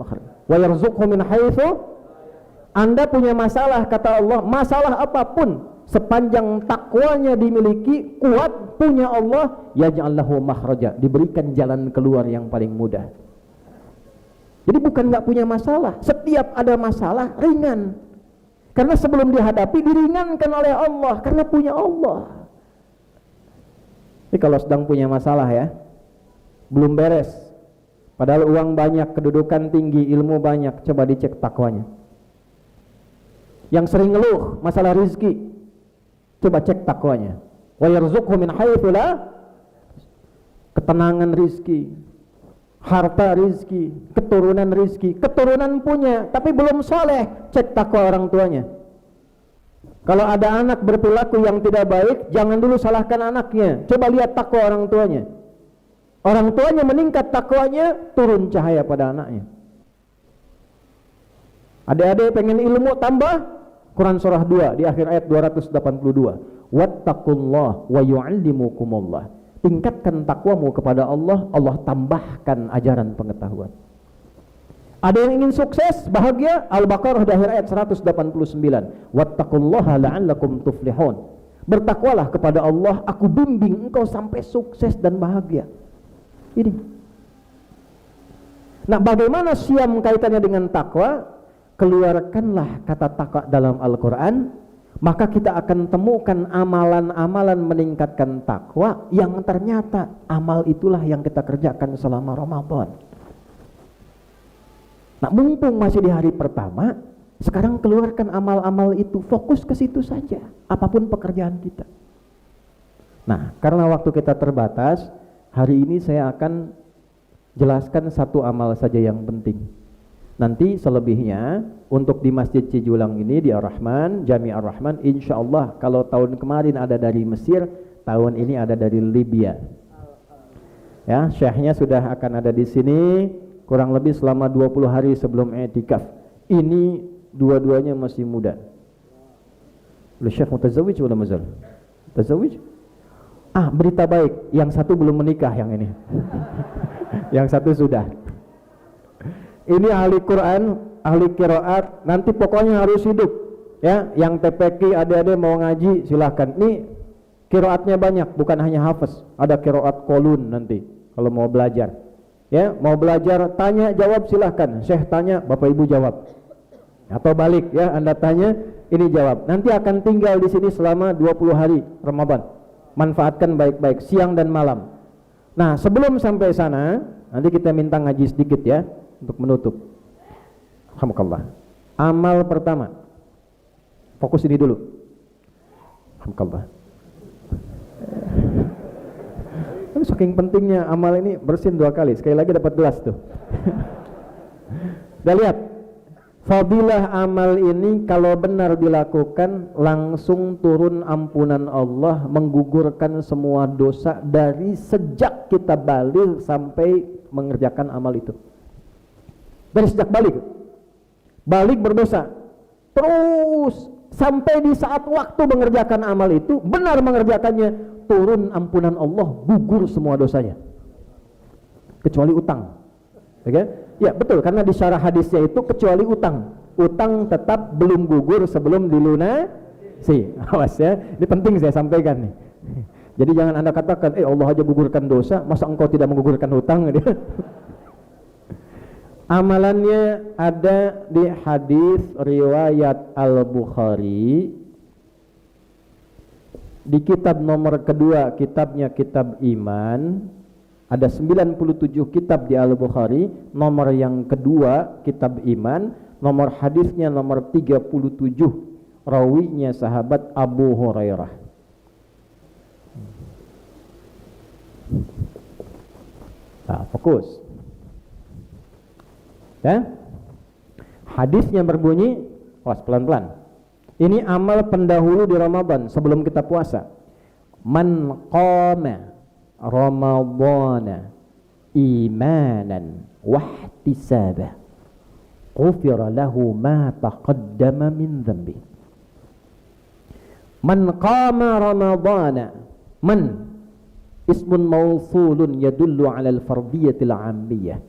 A: makhraja wa yarzuqhu min haitsu. Anda punya masalah, kata Allah, masalah apapun, sepanjang takwanya dimiliki, kuat, punya Allah, yaj'al lahu makhraja, diberikan jalan keluar yang paling mudah. Jadi bukan nggak punya masalah, setiap ada masalah ringan, karena sebelum dihadapi diringankan oleh Allah, karena punya Allah. Jadi kalau sedang punya masalah ya, belum beres, padahal uang banyak, kedudukan tinggi, ilmu banyak, coba dicek takwanya. Yang sering ngeluh masalah rizki, coba cek takwanya. Wa yarzuqhu min haitsu la, ketenangan rizki, harta rizki, keturunan punya, tapi belum soleh, cek takwa orang tuanya. Kalau ada anak berperilaku yang tidak baik, jangan dulu salahkan anaknya, coba lihat takwa orang tuanya. Orang tuanya meningkat takwanya, turun cahaya pada anaknya. Adik-adik pengen ilmu tambah, Quran surah 2 di akhir ayat 282. Wattaqullah wa yu'allimukumullah. Tingkatkan takwamu kepada Allah, Allah tambahkan ajaran pengetahuan. Ada yang ingin sukses, bahagia, Al-Baqarah di akhir ayat 189. Wattaqullaha la'allakum tuflihun. Bertakwalah kepada Allah, aku bimbing engkau sampai sukses dan bahagia. Ini. Nah, bagaimana siam kaitannya dengan takwa? Keluarkanlah kata takwa dalam Al-Quran, maka kita akan temukan amalan-amalan meningkatkan takwa yang ternyata amal itulah yang kita kerjakan selama Ramadan. Nah, mumpung masih di hari pertama, sekarang keluarkan amal-amal itu, fokus ke situ saja, apapun pekerjaan kita. Nah, karena waktu kita terbatas, hari ini saya akan jelaskan satu amal saja yang penting. Nanti selebihnya untuk di Masjid Cijulang ini di Ar-Rahman, Jami Ar-Rahman, insya Allah kalau tahun kemarin ada dari Mesir, tahun ini ada dari Libya. Ya, syekhnya sudah akan ada di sini kurang lebih selama 20 hari sebelum i'tikaf. Ini dua-duanya masih muda. Syekh mutazawwij wala mazal? Mutazawwij? Berita baik, yang satu belum menikah yang ini. Yang satu sudah. Ini ahli Quran, ahli qiraat, nanti pokoknya harus hidup. Ya, yang TPQ adik-adik mau ngaji silahkan. Ini qiraatnya banyak, bukan hanya hafiz. Ada qiraat qolun nanti kalau mau belajar. Ya, mau belajar tanya jawab silahkan. Syekh tanya, Bapak Ibu jawab. Atau balik ya, Anda tanya, ini jawab. Nanti akan tinggal di sini selama 20 hari Ramadan. Manfaatkan baik-baik siang dan malam. Nah, sebelum sampai sana, nanti kita minta ngaji sedikit ya untuk menutup. Alhamdulillah. Amal pertama. Fokus ini dulu. Alhamdulillah. Saking pentingnya amal ini, bersin 2 kali, sekali lagi dapat gelas tuh. Udah lihat, fadilah amal ini kalau benar dilakukan langsung turun ampunan Allah, menggugurkan semua dosa dari sejak kita balik sampai mengerjakan amal itu. Dari sejak balik berdosa, terus sampai di saat waktu mengerjakan amal itu benar mengerjakannya, turun ampunan Allah, gugur semua dosanya kecuali utang. Oke? Ya betul, karena di syarah hadisnya itu kecuali utang tetap belum gugur sebelum dilunasi. Awas ya, ini penting saya sampaikan nih. Jadi jangan Anda katakan Allah aja gugurkan dosa, masa engkau tidak menggugurkan hutang? Amalannya ada di hadis riwayat Al-Bukhari di kitab nomor kedua, kitabnya kitab iman. Ada 97 kitab di Al-Bukhari, nomor yang kedua kitab iman, nomor hadisnya nomor 37, rawinya sahabat Abu Hurairah. Nah, fokus ya. Hadisnya berbunyi, pelan-pelan. Ini amal pendahulu di Ramadan sebelum kita puasa. Man qama Ramadana imanan wahtisaba ghufira lahu ma taqaddama min dhanbi. Man qama Ramadana, man ismun mausulun yadullu ala al-fardiyatil 'ammiyah.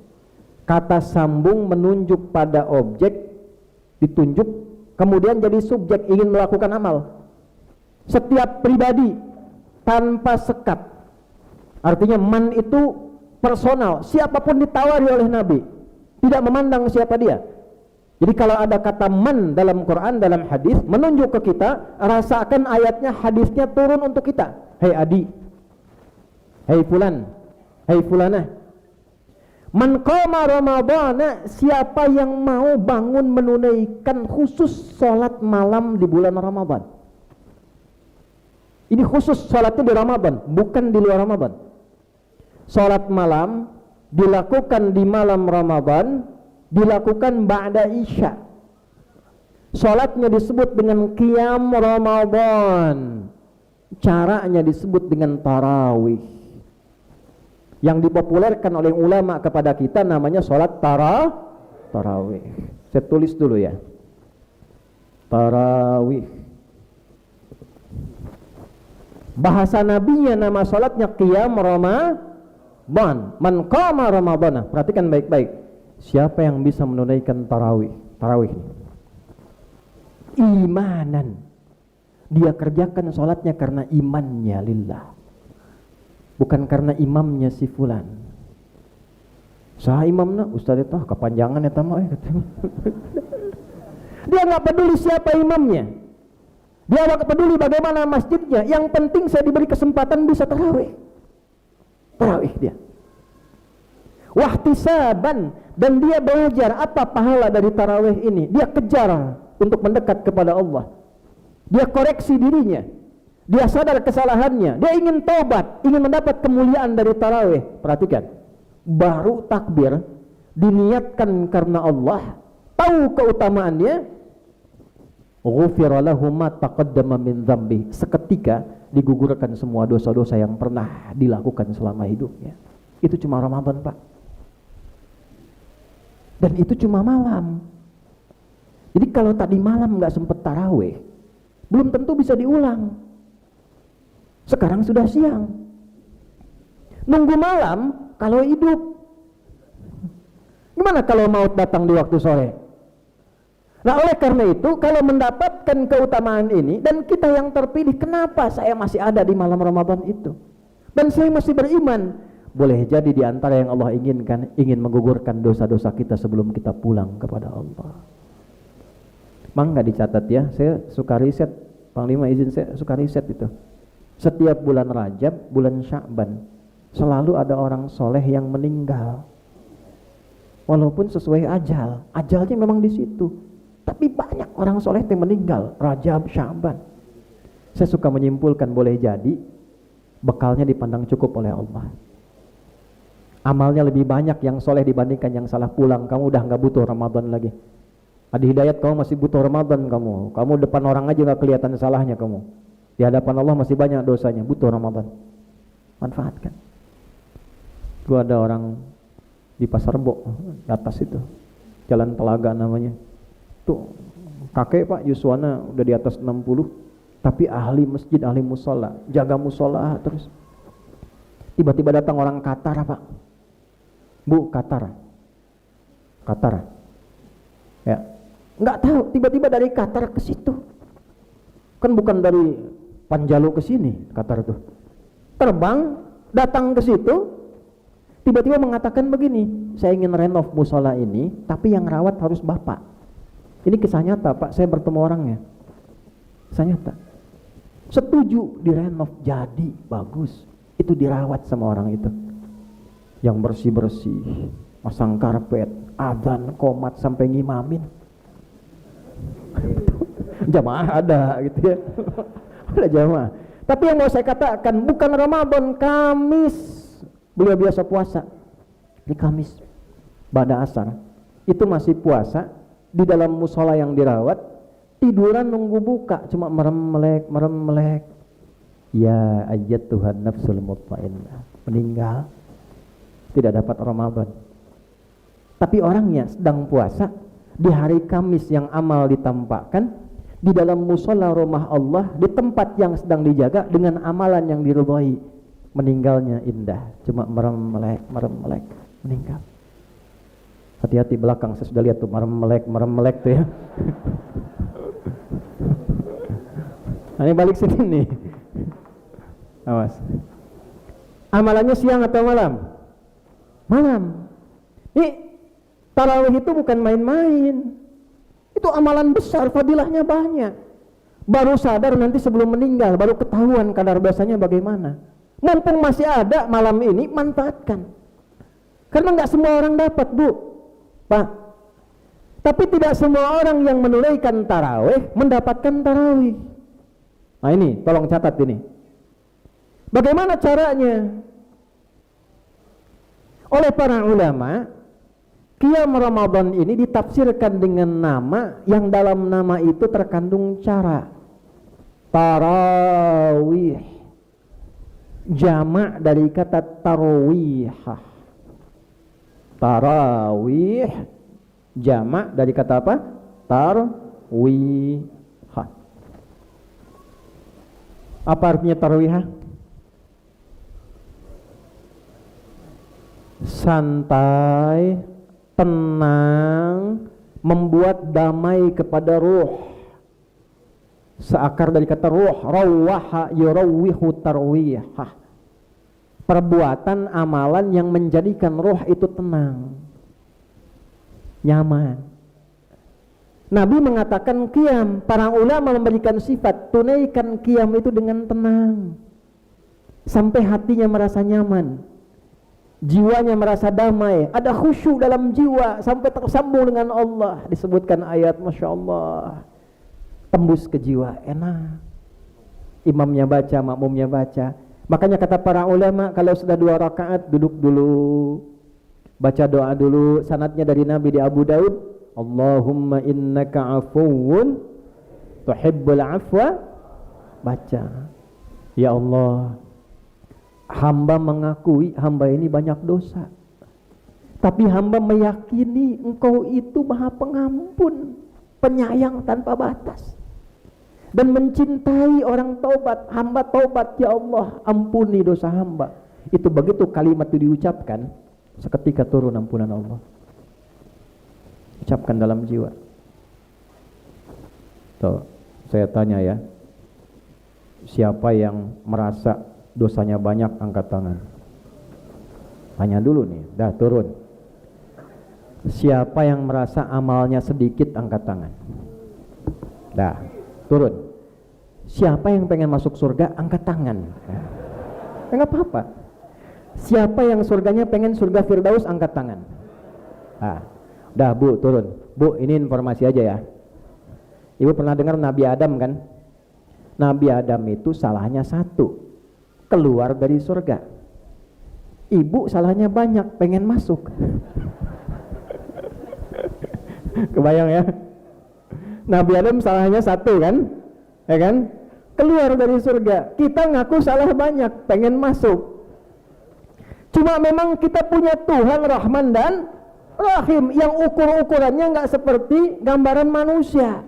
A: Kata sambung menunjuk pada objek, ditunjuk, kemudian jadi subjek ingin melakukan amal. Setiap pribadi tanpa sekat. Artinya man itu personal, siapapun ditawari oleh Nabi, tidak memandang siapa dia. Jadi kalau ada kata man dalam Quran, dalam hadis, menunjuk ke kita, rasakan ayatnya, hadisnya turun untuk kita. Hei Adi, hei fulan, hei fulanah. Man qama Ramadhana, siapa yang mau bangun menunaikan khusus sholat malam di bulan Ramadan. Ini khusus sholatnya di Ramadan, bukan di luar Ramadan. Sholat malam dilakukan di malam Ramadan, dilakukan ba'da isya. Sholatnya disebut dengan qiyam Ramadan, caranya disebut dengan tarawih. Yang dipopulerkan oleh ulama kepada kita namanya sholat tarawih. Saya tulis dulu ya, tarawih. Bahasa nabinya nama sholatnya qiyam Ramadan. Man qama Ramadana. Perhatikan baik-baik, siapa yang bisa menunaikan tarawih. Imanan, dia kerjakan sholatnya karena imannya lillah, bukan karena imamnya si fulan. Sah imamna Ustaz itu kepanjangan eta mah. Dia nggak peduli siapa imamnya, dia nggak peduli bagaimana masjidnya. Yang penting saya diberi kesempatan bisa tarawih dia. Wahtisaban, dan dia belajar apa pahala dari tarawih ini. Dia kejar untuk mendekat kepada Allah. Dia koreksi dirinya. Dia sadar kesalahannya, dia ingin taubat, ingin mendapat kemuliaan dari tarawih. Perhatikan, baru takbir, diniatkan karena Allah, tahu keutamaannya, ghufira lahu ma taqaddama min dzambi, seketika digugurkan semua dosa-dosa yang pernah dilakukan selama hidupnya. Itu cuma Ramadan, Pak. Dan itu cuma malam. Jadi kalau tadi malam nggak sempat tarawih, belum tentu bisa diulang. Sekarang sudah siang, nunggu malam kalau hidup. Gimana kalau maut datang di waktu sore? Nah, oleh karena itu, kalau mendapatkan keutamaan ini dan kita yang terpilih, kenapa saya masih ada di malam Ramadan itu dan saya masih beriman? Boleh jadi di antara yang Allah inginkan, ingin menggugurkan dosa-dosa kita sebelum kita pulang kepada Allah. Mang nggak dicatat ya, saya suka riset, Panglima izin saya suka riset itu. Setiap bulan Rajab, bulan Sya'ban, selalu ada orang soleh yang meninggal. Walaupun sesuai ajal, ajalnya memang di situ. Tapi banyak orang soleh yang meninggal Rajab, Sya'ban. Saya suka menyimpulkan, boleh jadi bekalnya dipandang cukup oleh Allah. Amalnya lebih banyak yang soleh dibandingkan yang salah pulang. Kamu udah nggak butuh Ramadan lagi. Adi Hidayat, kamu masih butuh Ramadan kamu depan orang aja nggak kelihatan salahnya kamu. Di hadapan Allah masih banyak dosanya, butuh Ramadan. Manfaatkan. Gua ada orang di Pasar Rebo, di atas itu, Jalan Telaga namanya. Tuh kakek Pak, Yuswana udah di atas 60, tapi ahli masjid, ahli musola, jaga musola terus. Tiba-tiba datang orang Qatar, Pak. Bu, Qatar. Ya, nggak tahu. Tiba-tiba dari Qatar ke situ. Kan bukan dari Panjalu ke sini, Qatar tuh. Terbang, datang ke situ, tiba-tiba mengatakan begini, saya ingin renov musola ini, tapi yang rawat harus Bapak. Ini kisah nyata, Pak. Saya bertemu orangnya. Kisah nyata. Setuju direnov, jadi bagus. Itu dirawat sama orang itu. Yang bersih-bersih, pasang karpet, adzan, qomat sampai ngimamin. Jamaah ada gitu ya. Ada jamaah. Tapi yang mau saya katakan, bukan Ramadan, Kamis. Beliau biasa puasa. Ini Kamis, ba'da asar. Itu masih puasa di dalam musola yang dirawat, tiduran nunggu buka, cuma merem-melek. Ya ayat Tuhan nafsul mutmainnah, meninggal, tidak dapat Ramadan. Tapi orangnya sedang puasa di hari Kamis yang amal ditampakkan di dalam musola rumah Allah, di tempat yang sedang dijaga dengan amalan yang diridhai. Meninggalnya indah, cuma merem-melek, meninggal. Hati-hati belakang, saya sudah lihat tuh merem-melek tuh ya. Nah, ini balik sini nih. Awas. Amalannya siang atau malam? Malam. Ini tarawih itu bukan main-main. Itu amalan besar, fadilahnya banyak. Baru sadar nanti sebelum meninggal, baru ketahuan kadar dosanya bagaimana. Mumpung masih ada malam ini, manfaatkan. Karena nggak semua orang dapat, Bu, Pak. Tapi tidak semua orang yang menunaikan tarawih mendapatkan tarawih. Nah ini, tolong catat ini. Bagaimana caranya? Oleh para ulama, Qiyam Ramadan ini ditafsirkan dengan nama yang dalam nama itu terkandung cara. Tarawih, jamak dari kata tarawihah. Tarawih, jamak dari kata apa? Tarwihah. Apa artinya tarawihah? Santai, tenang, membuat damai kepada ruh. Seakar dari kata ruh, rawaha yurawwihu tarwihah. Perbuatan amalan yang menjadikan ruh itu tenang, nyaman. Nabi mengatakan qiyam, para ulama memberikan sifat tunaikan qiyam itu dengan tenang sampai hatinya merasa nyaman, jiwanya merasa damai, ada khusyuk dalam jiwa sampai tersambung dengan Allah. Disebutkan ayat, Masya Allah, tembus ke jiwa, enak. Imamnya baca, makmumnya baca. Makanya kata para ulama, kalau sudah 2 rakaat duduk dulu, baca doa dulu. Sanadnya dari Nabi di Abu Daud, Allahumma innaka afuwun tuhibbul afwa. Baca, ya Allah, hamba mengakui hamba ini banyak dosa, tapi hamba meyakini Engkau itu Maha Pengampun, penyayang tanpa batas, dan mencintai orang taubat. Hamba taubat, ya Allah, ampuni dosa hamba. Itu begitu kalimat itu diucapkan, seketika turun ampunan Allah. Ucapkan dalam jiwa. Tuh, saya tanya ya, siapa yang merasa dosanya banyak, angkat tangan. Tanya dulu nih, dah turun. Siapa yang merasa amalnya sedikit, angkat tangan. Dah, turun. Siapa yang pengen masuk surga, angkat tangan. Enggak apa-apa. Siapa yang surganya pengen surga Firdaus, angkat tangan. Dah Bu, turun. Bu, ini informasi aja ya. Ibu pernah dengar Nabi Adam kan? Nabi Adam itu salahnya satu, keluar dari surga. Ibu salahnya banyak, pengen masuk. Kebayang ya? Nabi Adam salahnya satu kan? Ya kan? Keluar dari surga. Kita ngaku salah banyak, pengen masuk. Cuma memang kita punya Tuhan Rahman dan Rahim yang ukur-ukurannya nggak seperti gambaran manusia.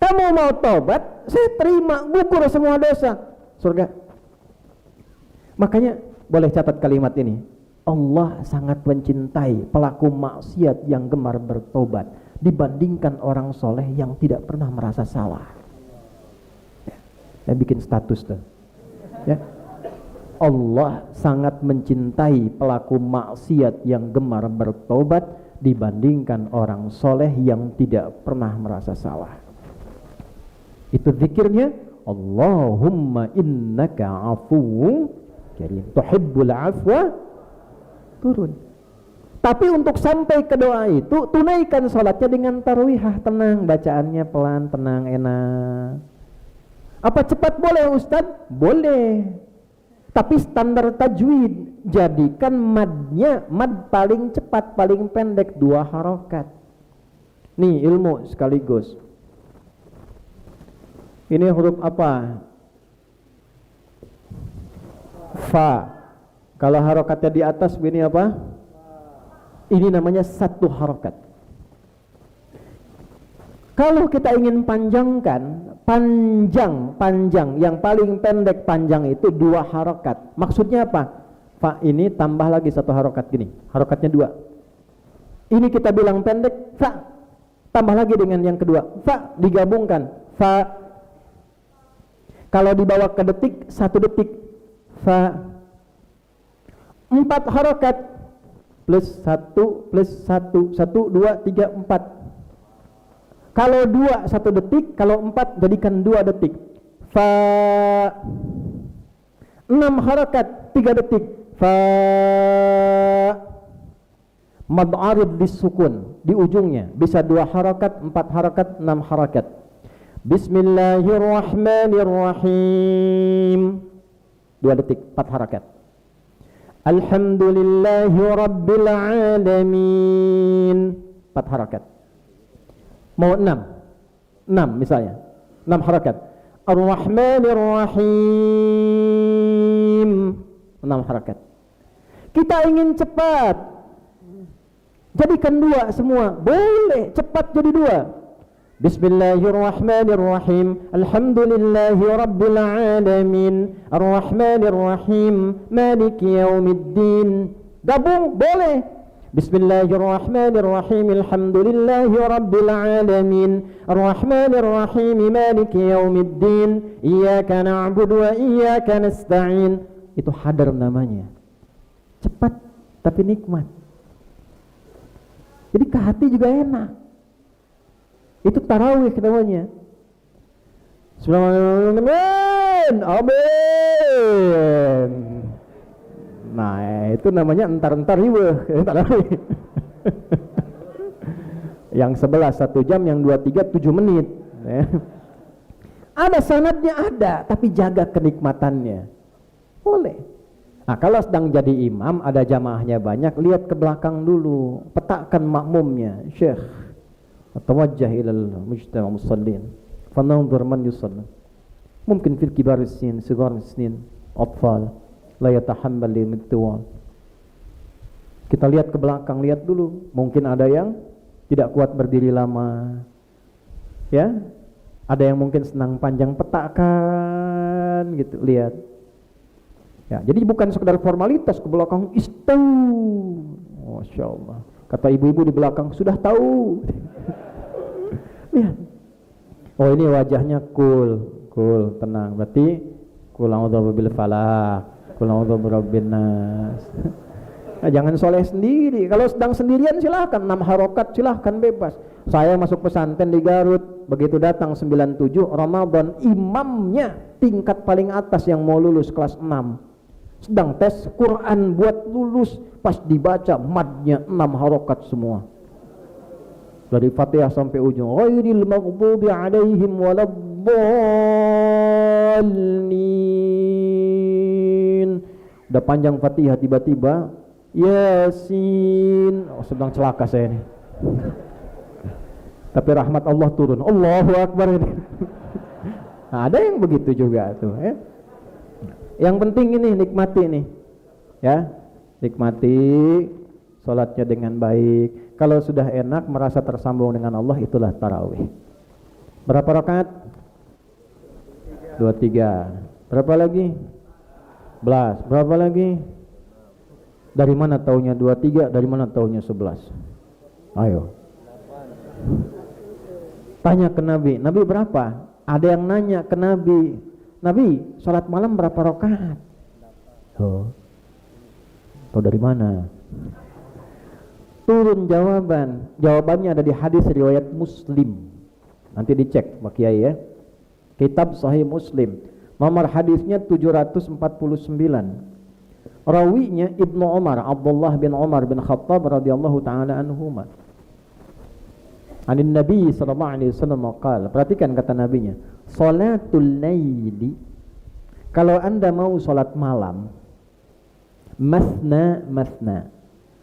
A: Kamu mau tobat, saya terima, ukur semua dosa, surga. Makanya boleh catat kalimat ini, Allah sangat mencintai pelaku maksiat yang gemar bertobat dibandingkan orang soleh yang tidak pernah merasa salah. Saya bikin status tuh ya. Allah sangat mencintai pelaku maksiat yang gemar bertobat dibandingkan orang soleh yang tidak pernah merasa salah. Itu zikirnya, Allahumma innaka afuwun karim tuhibbul afwa. Turun. Tapi untuk sampai ke doa itu, tunaikan sholatnya dengan tarwihah, tenang, bacaannya pelan, tenang, enak. Apa cepat boleh Ustadz? Boleh. Tapi standar tajwid, jadikan madnya mad paling cepat, paling pendek, 2 harokat. Nih ilmu sekaligus. Ini huruf apa? Fa. Kalau harokatnya di atas ini apa? Ini namanya 1 harokat. Kalau kita ingin panjangkan, panjang, yang paling pendek panjang itu 2 harokat. Maksudnya apa? Fa ini tambah lagi 1 harokat gini, harokatnya 2. Ini kita bilang pendek, fa. Tambah lagi dengan yang kedua, fa digabungkan, fa. Kalau dibawa ke detik, 1 detik, fa. 4 harokat, plus 1, plus 1, 1, 2, 3, 4. Kalau 2, 1 detik, kalau 4, jadikan 2 detik. Fa. 6 harokat, 3 detik, fa. Mad arid disukun di ujungnya, bisa 2 harokat, 4 harokat, 6 harokat. Bismillahirrahmanirrahim, 2 detik, 4 harokat. Alhamdulillahi rabbil alamin, 4 harokat. Mau 6 misalnya, 6 harokat. Ar-Rahmanir-Rahim, 6 harokat. Kita ingin cepat, jadikan 2 semua, boleh cepat jadi 2. Bismillahirrahmanirrahim, alhamdulillahi rabbil alamin, ar-rahmanir-rahim, maliki yaumiddin. Gabung boleh. Bismillahirrahmanirrahim, alhamdulillahi rabbil alamin, ar-rahmanir-rahim, maliki yaumiddin, iyyaka na'budu wa iyyaka nasta'in. Itu hadar namanya. Cepat tapi nikmat. Jadi ke hati juga enak. Itu tarawih namanya. Amin, amin. Nah, itu namanya entar-entar riweh. Yang 11 1 jam, yang 23 7 menit. Ada sanadnya ada, tapi jaga kenikmatannya. Boleh. Nah, kalau sedang jadi imam, ada jamaahnya banyak, lihat ke belakang dulu, petakan makmumnya. Syekh, tawajjah ilal mujtama musallin, fananzur man yusalli. Mungkin fil kibar sin, sigar sinin, atfal, la yatahammal limtuwa. Kita lihat ke belakang, lihat dulu. Mungkin ada yang tidak kuat berdiri lama. Ya. Ada yang mungkin senang panjang petakan gitu, lihat. Ya, jadi bukan sekedar formalitas ke belakang istau. Masya Allah. Kata ibu-ibu di belakang, sudah tahu. Lihat. Oh, ini wajahnya cool, tenang. Berarti qul a'udzu birabbil falaq, qul a'udzu birabbin nas. Nah, jangan soleh sendiri. Kalau sedang sendirian silahkan 6 harokat, silahkan bebas. Saya masuk pesantren di Garut, begitu datang 97 Ramadan, imamnya tingkat paling atas yang mau lulus kelas 6. Sedang tes Quran buat lulus, pas dibaca madnya 6 harokat semua. Dari Fatihah sampai ujung. Ghairil maghdubi alaihim waladdallin. Udah panjang Fatihah, tiba-tiba Yasin. Oh, sedang celaka saya ini. Tapi rahmat Allah turun. Allahu Akbar ini. Nah, ada yang begitu juga tuh, ya. Yang penting ini nikmati nih. Ya. Nikmati salatnya dengan baik. Kalau sudah enak, merasa tersambung dengan Allah, itulah tarawih. Berapa rakaat? 23. Berapa lagi? 11. Berapa lagi? Dari mana taunya 23? Dari mana taunya 11? Ayo. Tanya ke Nabi. Nabi berapa? Ada yang nanya ke Nabi. Nabi, sholat malam berapa rakaat? Oh. Tahu dari mana? Turun jawaban. Jawabannya ada di hadis riwayat Muslim. Nanti dicek Pak Kiai ya. Kitab Sahih Muslim. Nomor hadisnya 749. Rawinya Ibnu Umar, Abdullah bin Umar bin Khattab radhiyallahu taala anhuma. Anin Nabi sallallahu alaihi wasallam qala, perhatikan kata nabinya, salatul laili, kalau Anda mau salat malam, masna,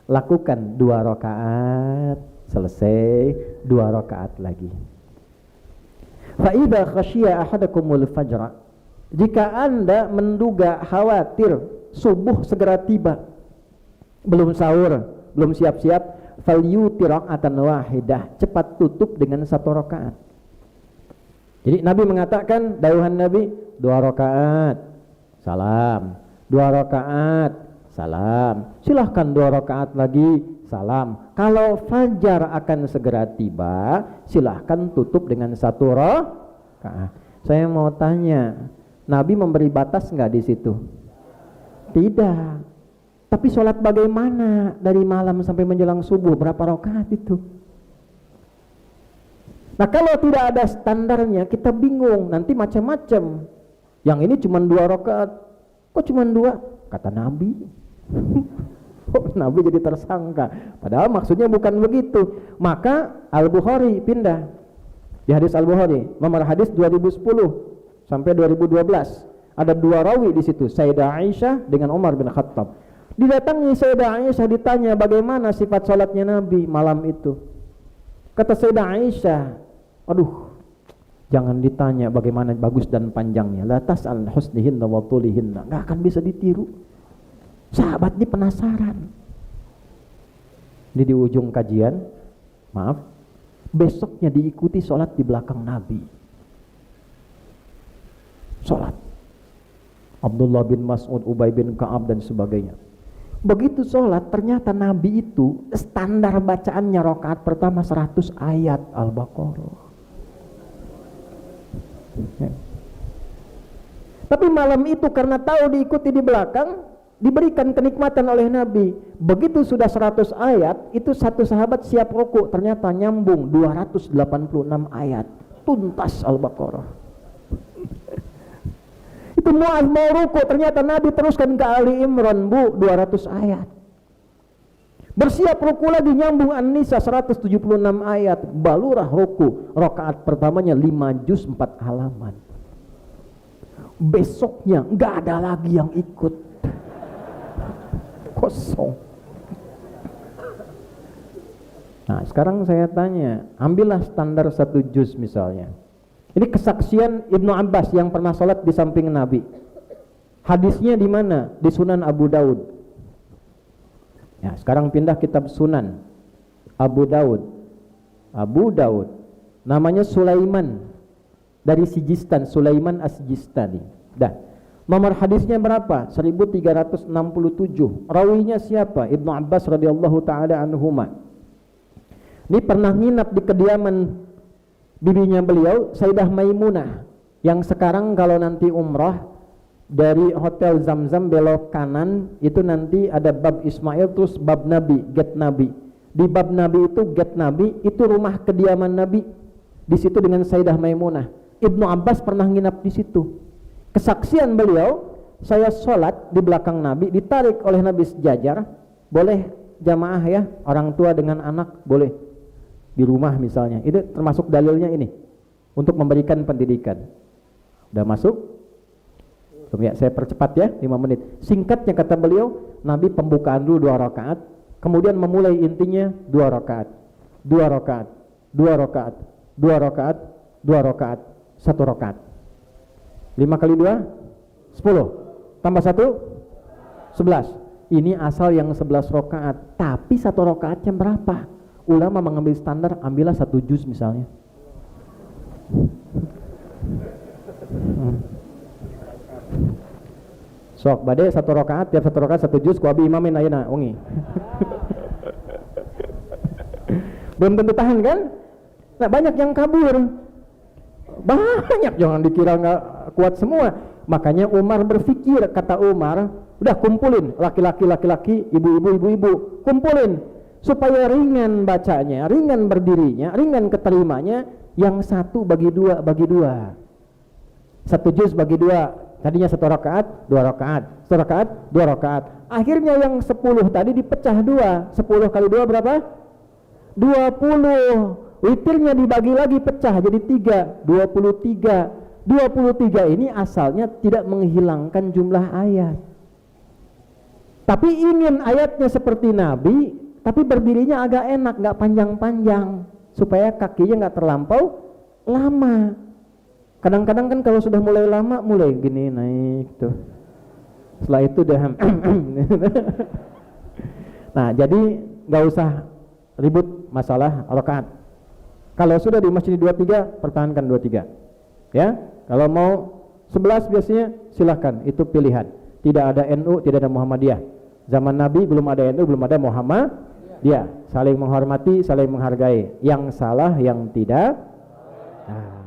A: lakukan 2 rakaat, selesai 2 rakaat lagi. Fa idza khashiya ahadakumul fajra, jika Anda menduga khawatir subuh segera tiba, belum sahur, belum siap-siap, falyutir raka'atan wahidah, cepat tutup dengan 1 rakaat. Jadi Nabi mengatakan, dawuhan Nabi, 2 rakaat salam, 2 rakaat salam. Silahkan 2 rakaat lagi, salam. Kalau fajar akan segera tiba, silahkan tutup dengan 1 rakaat. Saya mau tanya, Nabi memberi batas nggak di situ? Tidak. Tapi sholat bagaimana dari malam sampai menjelang subuh, berapa rakaat itu? Nah kalau tidak ada standarnya, kita bingung, nanti macam-macam. Yang ini cuma 2 rakaat, kok cuma 2? Kata Nabi. Nabi jadi tersangka, padahal maksudnya bukan begitu. Maka Al-Bukhari pindah di hadis Al-Bukhari nomor hadis 2010 sampai 2012, ada 2 rawi di situ, Sayyidah Aisyah dengan Umar bin Khattab. Didatangi Sayyidah Aisyah, ditanya bagaimana sifat salatnya Nabi malam itu. Kata Sayyidah Aisyah, aduh, jangan ditanya bagaimana bagus dan panjangnya, la tas'al husnihinna wa tulihinna, enggak akan bisa ditiru. Sahabat ini penasaran. Ini di ujung kajian, maaf, besoknya diikuti sholat di belakang Nabi. Sholat Abdullah bin Mas'ud, Ubay bin Ka'ab dan sebagainya. Begitu sholat, ternyata Nabi itu standar bacaannya rakaat pertama 100 ayat Al-Baqarah. Ya. Tapi malam itu karena tahu diikuti di belakang, diberikan kenikmatan oleh Nabi. Begitu sudah 100 ayat, itu satu sahabat siap ruku, ternyata nyambung 286 ayat, tuntas Al-Baqarah. Itu Mu'adz mau ruku, ternyata Nabi teruskan ke Ali Imran, Bu, 200 ayat. Bersiap ruku lagi, nyambung An-Nisa 176 ayat, balurah ruku. Rakaat pertamanya 5 juz 4 halaman. Besoknya nggak ada lagi yang ikut, kosong. Nah sekarang saya tanya, ambillah standar 1 juz misalnya. Ini kesaksian Ibnu Abbas yang pernah sholat di samping Nabi. Hadisnya di mana? Di Sunan Abu Daud. Ya, sekarang pindah kitab Sunan Abu Daud. Abu Daud namanya Sulaiman, dari Sijistan, Sulaiman As-Sijistani. Dah. Nomor hadisnya berapa? 1367. Rawinya siapa? Ibnu Abbas radhiyallahu taala anhuma. Ini pernah nginap di kediaman bibinya beliau, Sayyidah Maimunah, yang sekarang kalau nanti umrah dari Hotel Zamzam belok kanan itu nanti ada bab Ismail, terus bab Nabi, gate Nabi. Di bab Nabi itu gate Nabi, itu rumah kediaman Nabi. Di situ dengan Sayyidah Maimunah. Ibnu Abbas pernah nginap di situ. Kesaksian beliau, saya sholat di belakang Nabi, ditarik oleh Nabi sejajar. Boleh jamaah ya, orang tua dengan anak boleh di rumah misalnya. Itu termasuk dalilnya ini untuk memberikan pendidikan. Udah masuk? Ya, saya percepat ya, 5 menit. Singkatnya kata beliau, Nabi pembukaan dulu 2 rakaat, kemudian memulai intinya 2 rakaat, 2 rakaat, 2 rakaat, 2 rakaat, 2 rakaat, 1 rakaat. 5 kali 2 10 tambah 1 11. Ini asal yang 11 rakaat, tapi 1 rakaatnya berapa? Ulama mengambil standar, ambillah 1 juz misalnya. Sok bade 1 rakaat, tiap 1 rakaat 1 juz, ku abi imamin ayeuna wengi. Belum tentu tahan kan? Nah, banyak yang kabur. Banyak, jangan dikira nggak kuat semua. Makanya Umar berpikir, kata Umar, udah kumpulin laki-laki, ibu-ibu, kumpulin supaya ringan bacanya, ringan berdirinya, ringan keterimanya. Yang 1 bagi 2 bagi 2, 1 juz bagi 2. Tadinya 1 rakaat, 2 rakaat, 1 rakaat, 2 rakaat. Akhirnya yang 10 tadi dipecah 2. 10 kali 2 berapa? 20. Witirnya dibagi lagi, pecah jadi 3, 23. 23 ini asalnya tidak menghilangkan jumlah ayat, tapi ingin ayatnya seperti Nabi, tapi berdirinya agak enak, nggak panjang-panjang, supaya kakinya nggak terlampau lama. Kadang-kadang kan kalau sudah mulai lama, mulai gini naik tuh, setelah itu udah nah jadi nggak usah ribut masalah rakaat. Kalau sudah di masjid 23, pertahankan 23 ya. Kalau mau 11 biasanya silahkan, itu pilihan. Tidak ada NU, tidak ada Muhammadiyah. Zaman Nabi belum ada NU, belum ada Muhammad. Dia saling menghormati, saling menghargai. Yang salah, yang tidak. Nah,